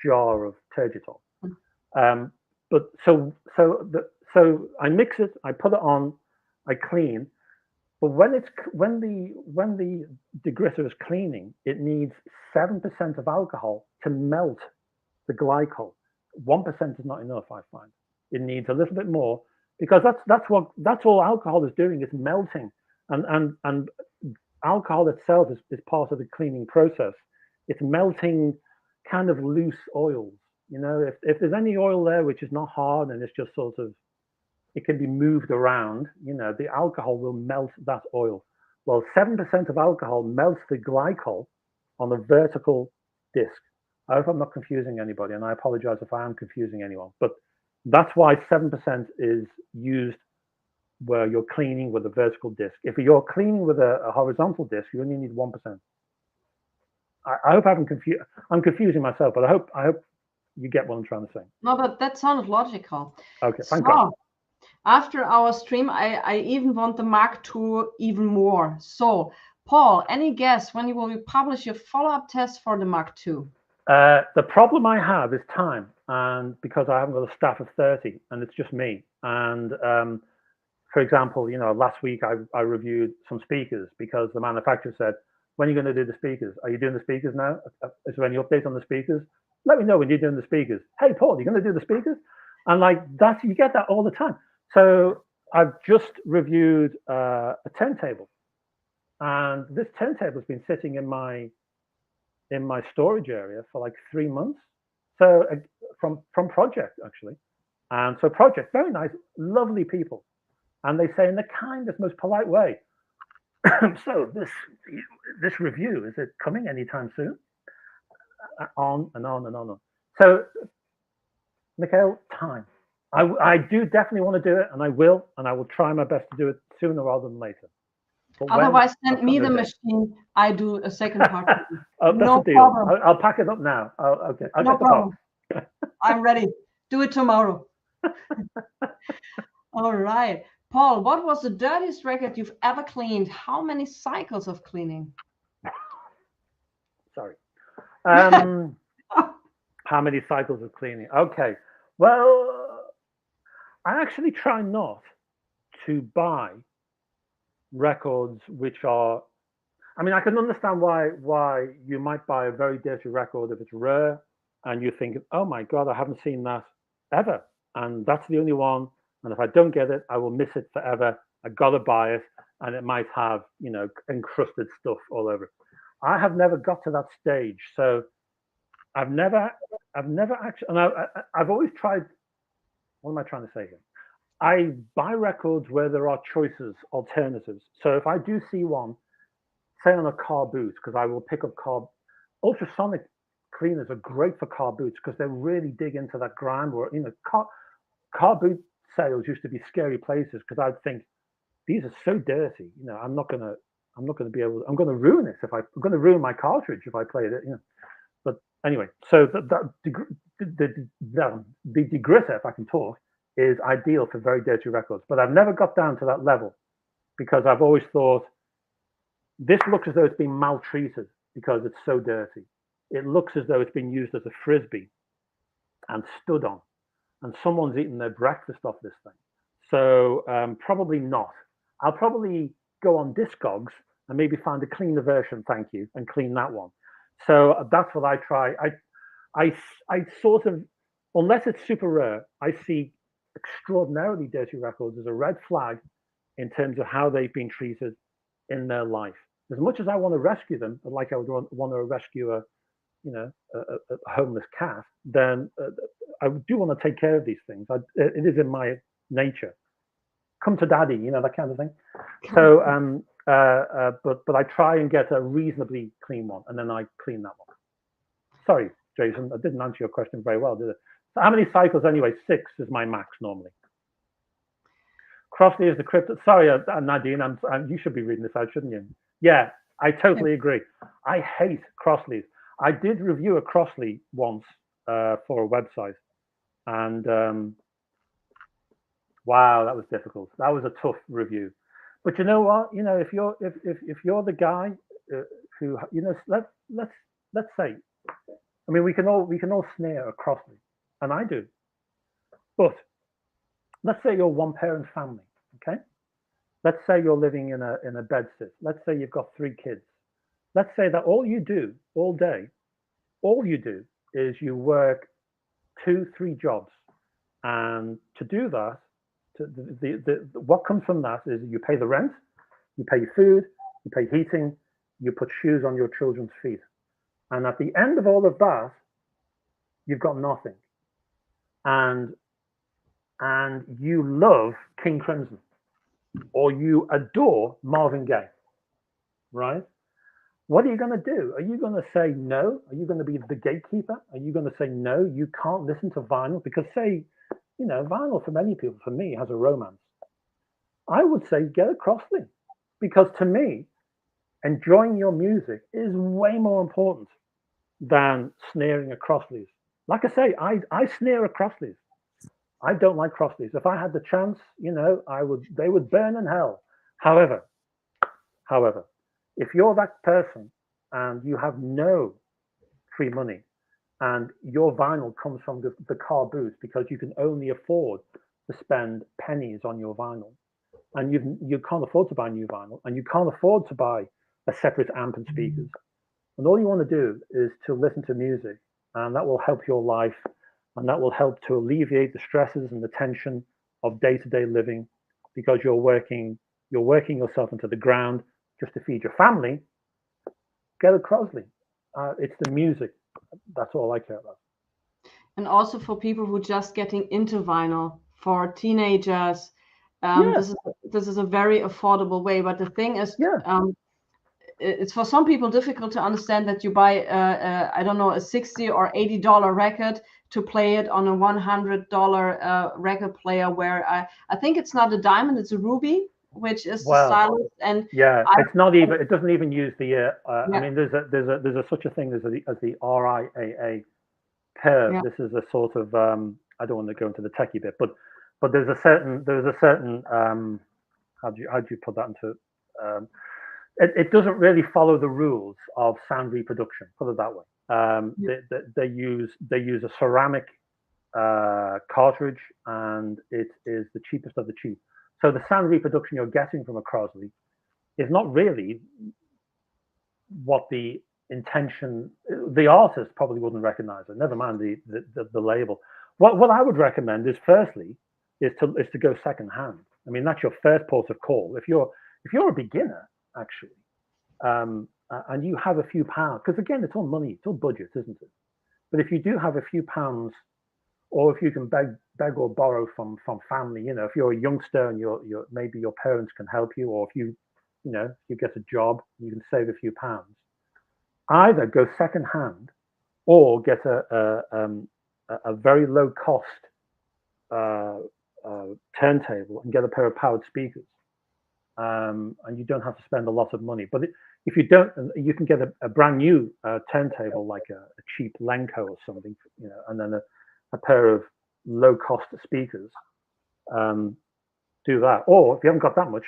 jar of turgitol. But so I mix it, I put it on, I clean. But when the degritter is cleaning, it needs 7% of alcohol to melt the glycol. 1% is not enough, I find. It needs a little bit more, because that's all alcohol is doing, is melting, and alcohol itself is part of the cleaning process. It's melting kind of loose oils. You know, if there's any oil there which is not hard and it's just sort of, it can be moved around, you know, the alcohol will melt that oil. Well, 7% of alcohol melts the glycol on a vertical disc. I hope I'm not confusing anybody, and I apologize if I am confusing anyone, but that's why 7% is used where you're cleaning with a vertical disc. If you're cleaning with a horizontal disc, you only need 1%. I hope I haven't confused. I'm confusing myself, but I hope you get what I'm trying to say. No, but that sounded logical. Okay, thank God. After our stream, I even want the Mark II even more. So, Paul, any guess when you will publish your follow-up test for the Mark II? The problem I have is time, and because I haven't got a staff of 30, and it's just me. And for example, you know, last week I reviewed some speakers because the manufacturer said, "When are you going to do the speakers? Are you doing the speakers now? Is there any update on the speakers? Let me know when you're doing the speakers. Hey, Paul, are you going to do the speakers?" And like that, you get that all the time. So I've just reviewed a turntable, and this turntable has been sitting in my storage area for like 3 months. So from Project, actually. And so Project, very nice, lovely people, and they say in the kindest, most polite way, "So this review, is it coming anytime soon?" On and on and on. So Mikhail, time. I do definitely want to do it, and I will try my best to do it sooner rather than later. But otherwise, send me the machine. I do a second part. Oh, that's no a deal. Problem. I'll pack it up now. Okay, I'll no get the problem. box. I'm ready. Do it tomorrow. All right, Paul. What was the dirtiest record you've ever cleaned? How many cycles of cleaning? Sorry. How many cycles of cleaning? Okay. Well, I actually try not to buy records which are, I mean, I can understand why you might buy a very dirty record if it's rare and you think, "Oh my God, I haven't seen that ever. And that's the only one. And if I don't get it, I will miss it forever. I gotta buy it." And it might have, you know, encrusted stuff all over it. I have never got to that stage. So I've never actually, and I've always tried, what am I trying to say here? I buy records where there are choices, alternatives. So if I do see one, say on a car boot, because I will pick up ultrasonic cleaners are great for car boots because they really dig into that grime. Or, you know, car boot sales used to be scary places because I'd think, these are so dirty. You know, I'm not gonna be able. I'm gonna ruin it I'm gonna ruin my cartridge if I played it. You know. But anyway, so the degritter, if I can talk, is ideal for very dirty records. But I've never got down to that level because I've always thought, This looks as though it's been maltreated because it's so dirty. It looks as though it's been used as a frisbee and stood on, and someone's eaten their breakfast off this thing. So probably not. I'll probably go on Discogs and maybe find a cleaner version, thank you, and clean that one. So that's what I try. I sort of, unless it's super rare, I see extraordinarily dirty records as a red flag in terms of how they've been treated in their life. As much as I want to rescue them, like I would want to rescue a homeless cat, then I do want to take care of these things. It is in my nature. Come to daddy, that kind of thing. So, but I try and get a reasonably clean one, and then I clean that one. Sorry, Jason, I didn't answer your question very well, did it? So how many cycles anyway? 6 is my max normally. Crosley is the crypto. Sorry, Nadine, you should be reading this out, shouldn't you? Yeah, I totally agree. I hate Crosleys. I did review a Crosley once for a website, and wow, that was difficult. That was a tough review. But you know what? If you're the guy who let's say, I mean, we can all sneer at Crosley, and I do. But let's say you're one parent family, okay? Let's say you're living in a bedsit. Let's say you've got 3 kids. Let's say that all you do all day, is you work 2-3 jobs, and to do that, what comes from that is you pay the rent, you pay food, you pay heating, you put shoes on your children's feet, and at the end of all of that, you've got nothing, and you love King Crimson, or you adore Marvin Gaye, right? What are you going to do? Are you going to say no? Are you going to be the gatekeeper? Are you going to say no, you can't listen to vinyl? Because vinyl for many people, for me, has a romance. I would say get a Crosley, because to me, enjoying your music is way more important than sneering at Crosleys. Like I say, I sneer at Crosleys. I don't like Crosleys. If I had the chance, they would burn in hell. However, if you're that person and you have no free money and your vinyl comes from the car boot because you can only afford to spend pennies on your vinyl, and you can't afford to buy new vinyl, and you can't afford to buy a separate amp and speakers, and all you want to do is to listen to music, and that will help your life, and that will help to alleviate the stresses and the tension of day-to-day living, because you're working yourself into the ground just to feed your family. Get a Crosley. It's the music. That's all I care about. And also for people who are just getting into vinyl, for teenagers, this is a very affordable way. But the thing is, it's for some people difficult to understand that you buy I don't know, a $60 or $80 record to play it on a $100 record player, where I think it's not a diamond, it's a ruby, which is the stylus. And it's not even. It doesn't even use the. I mean, there's such a thing as the RIAA curve. Yeah. This is a sort of. I don't want to go into the techie bit, but there's a certain. How do you put that into? It doesn't really follow the rules of sound reproduction. Put it that way. They use a ceramic cartridge, and it is the cheapest of the cheap. So the sound reproduction you're getting from a Crosley is not really what the intention. The artist probably wouldn't recognize it. Never mind the label. What I would recommend is, firstly, is to go second hand. I mean, that's your first port of call. If you're a beginner, actually, and you have a few pounds, because again, it's all money, it's all budget, isn't it? But if you do have a few pounds, or if you can beg or borrow from family, if you're a youngster and maybe your parents can help you, or if you get a job, you can save a few pounds. Either go second hand, or get a very low cost turntable and get a pair of powered speakers, and you don't have to spend a lot of money. But if you don't, you can get a brand new turntable, like a cheap Lenco or something, and then a pair of low-cost speakers. Do that, or if you haven't got that much,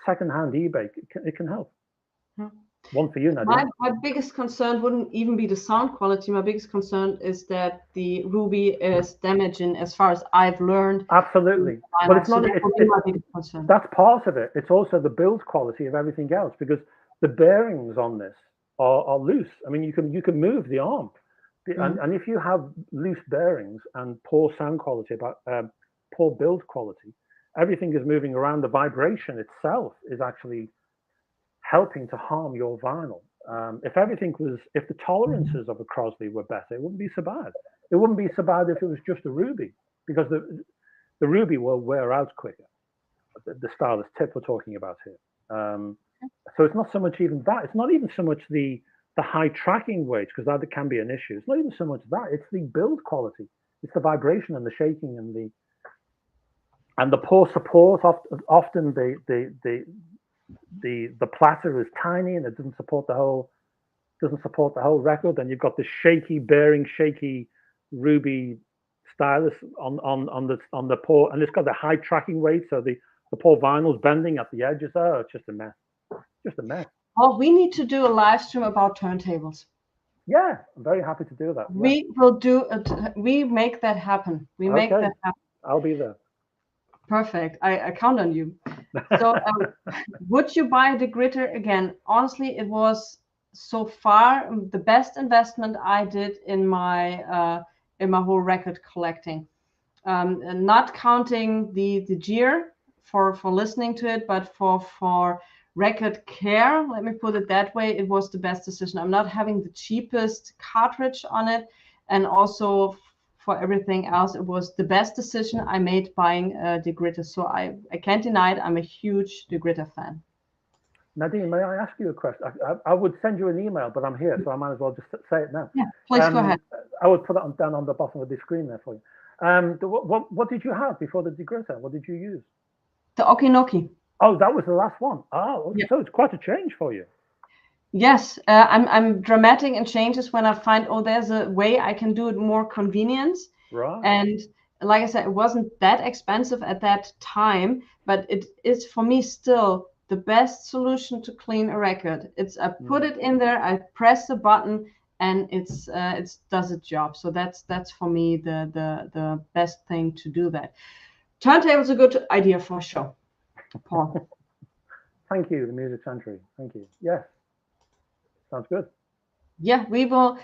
second-hand eBay, it can help. Yeah. One for you, Nadine. My biggest concern wouldn't even be the sound quality. My biggest concern is that the ruby is damaging, as far as I've learned. Absolutely, but it's not. So that would be my biggest concern. That's part of it. It's also the build quality of everything else, because the bearings on this are loose. I mean, you can move the arm, and if you have loose bearings and poor sound quality, poor build quality, everything is moving around. The vibration itself is actually helping to harm your vinyl. If the tolerances of a Crosley were better, it wouldn't be so bad. It wouldn't be so bad if it was just a ruby, because the ruby will wear out quicker. The stylus tip we're talking about here. So it's not so much even that. It's not even so much the high tracking weight, because that can be an issue. It's not even so much that. It's the build quality. It's the vibration and the shaking and the poor support. Often the platter is tiny and it doesn't support the whole record. And you've got this shaky bearing, shaky ruby stylus on the poor, and it's got the high tracking weight, so the poor vinyl's bending at the edges. Oh, it's just a mess. Just a mess. Well, we need to do a live stream about turntables. Yeah, I'm very happy to do that. We will do it. We make that happen. We make that happen. I'll be there. Perfect. I count on you. So would you buy the Degritter again? Honestly, it was so far the best investment I did in my whole record collecting. And not counting the gear for listening to it, but for record care, let me put it that way, it was the best decision. I'm not having the cheapest cartridge on it, and also for everything else, it was the best decision I made buying Degritter. So I can't deny it. I'm a huge Degritter fan. Nadine, may I ask you a question? I would send you an email, but I'm here, so I might as well just say it now. Yeah, please go ahead. I would put it down on the bottom of the screen there for you. What did you have before the Degritter? What did you use? The Okinoki. Oh, that was the last one. Oh, yeah. So it's quite a change for you. Yes, I'm dramatic in changes when I find, oh, there's a way I can do it more convenient. Right. And like I said, it wasn't that expensive at that time, but it is for me still the best solution to clean a record. It's I put it in there, I press the button, and it does its job. So that's for me the best thing to do that. Turntable is a good idea for sure. Paul. Thank you, the Music Century. Thank you. Yes, sounds good. Yeah, we will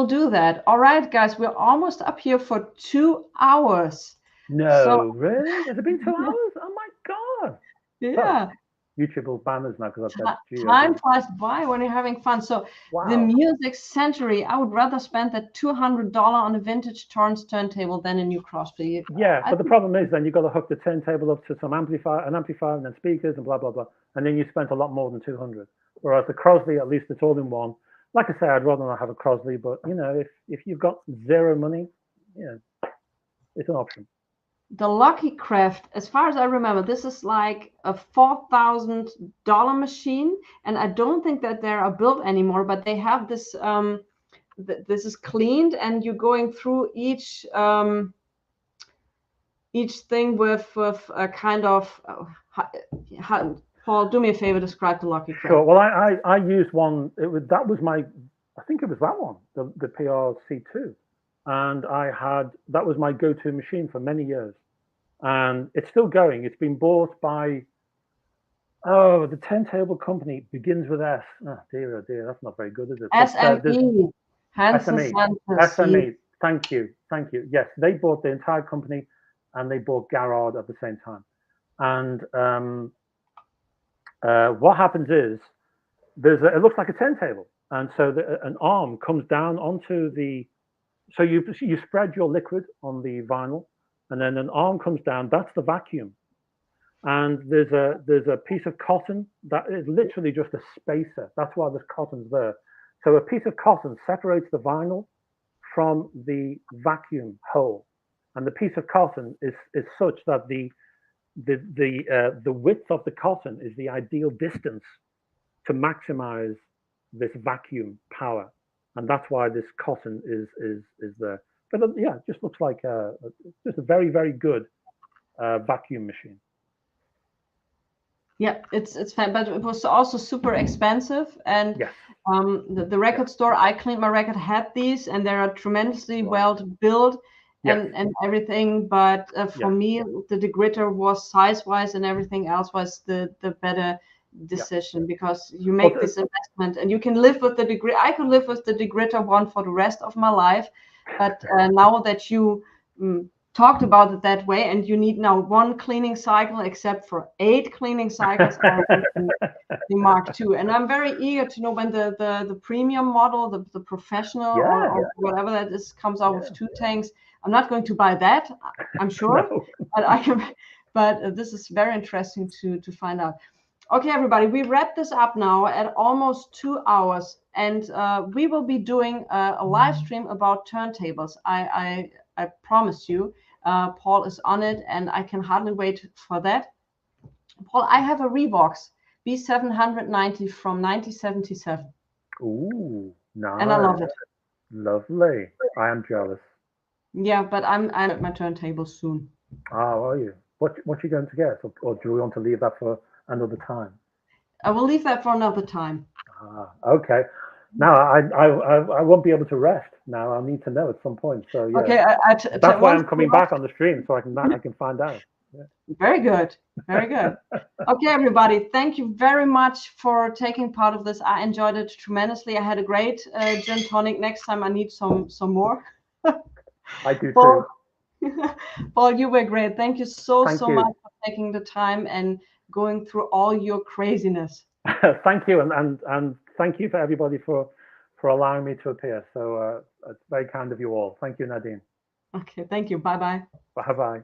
do that. All right, guys, we're almost up here for 2 hours. No, really? Has it been 2 hours? Oh my God. Yeah. So, YouTube will ban us now because I've said time flies by when you're having fun. So the Music Century, I would rather spend that $200 on a vintage Torrance turntable than a new Crosley. Yeah, but the problem is then you've got to hook the turntable up to an amplifier and then speakers and blah blah blah, and then you spent a lot more than 200. Whereas the Crosley, at least it's all in one. Like I say, I'd rather not have a Crosley, but you know, if you've got zero money, yeah, it's an option. The Lucky Craft, as far as I remember, this is like a $4,000 machine, and I don't think that they are built anymore. But they have this. This is cleaned, and you're going through each thing with a kind of. Paul, do me a favor, describe the Lucky Craft. Sure. Well, I used one. That was my. I think it was that one, the PRC2. And that was my go-to machine for many years, and it's still going. It's been bought by, the turntable company begins with S. Oh dear, that's not very good, is it? SME. SME. Thank you. Yes, they bought the entire company, and they bought Garrard at the same time. And what happens is it looks like a turntable, and so an arm comes down onto the. So you spread your liquid on the vinyl, and then an arm comes down. That's the vacuum, and there's a piece of cotton that is literally just a spacer. That's why this cotton's there. So a piece of cotton separates the vinyl from the vacuum hole, and the piece of cotton is such that the width of the cotton is the ideal distance to maximize this vacuum power. And that's why this cotton is there. But yeah, it just looks like just a very, very good vacuum machine. Yeah, it's fine, but it was also super expensive. And Yes. the record store I cleaned my record had these, and they are tremendously Right. well built Yes. and everything. But for Yes. me, the Degritter was size-wise and everything else was the better decision, because you make this investment and you can live with the Degritter. I could live with the Degritter one for the rest of my life, but now that you talked about it that way, and you need now one cleaning cycle except for 8 cleaning cycles, the Mark II. And I'm very eager to know when the premium model, the professional or whatever that is, comes out with 2 tanks. I'm not going to buy that, I'm sure, No. but I can. But this is very interesting to find out. Okay, everybody, we wrap this up now at almost 2 hours, and we will be doing a live stream about turntables. I promise you. Paul is on it, and I can hardly wait for that. Paul, I have a Revox B790 from 1977. Ooh, nice. And I love it. Lovely. I am jealous. Yeah, but I'm at my turntable soon. Oh, are you? What you going to get, or do we want to leave that for another time? I will leave that for another time. Ah, okay. Now I won't be able to rest. Now I'll need to know at some point. So yeah. Okay, that's why I'm coming back on the stream, so I can find out. Yeah. Very good. Very good. Okay, everybody, thank you very much for taking part of this. I enjoyed it tremendously. I had a great gin tonic. Next time I need some more. I do Paul, too. Paul, you were great. Thank you so Thank you. much for taking the time and going through all your craziness. Thank you, and thank you for everybody for allowing me to appear. So it's very kind of you all. Thank you, Nadine. Okay, thank you. Bye-bye. Bye-bye.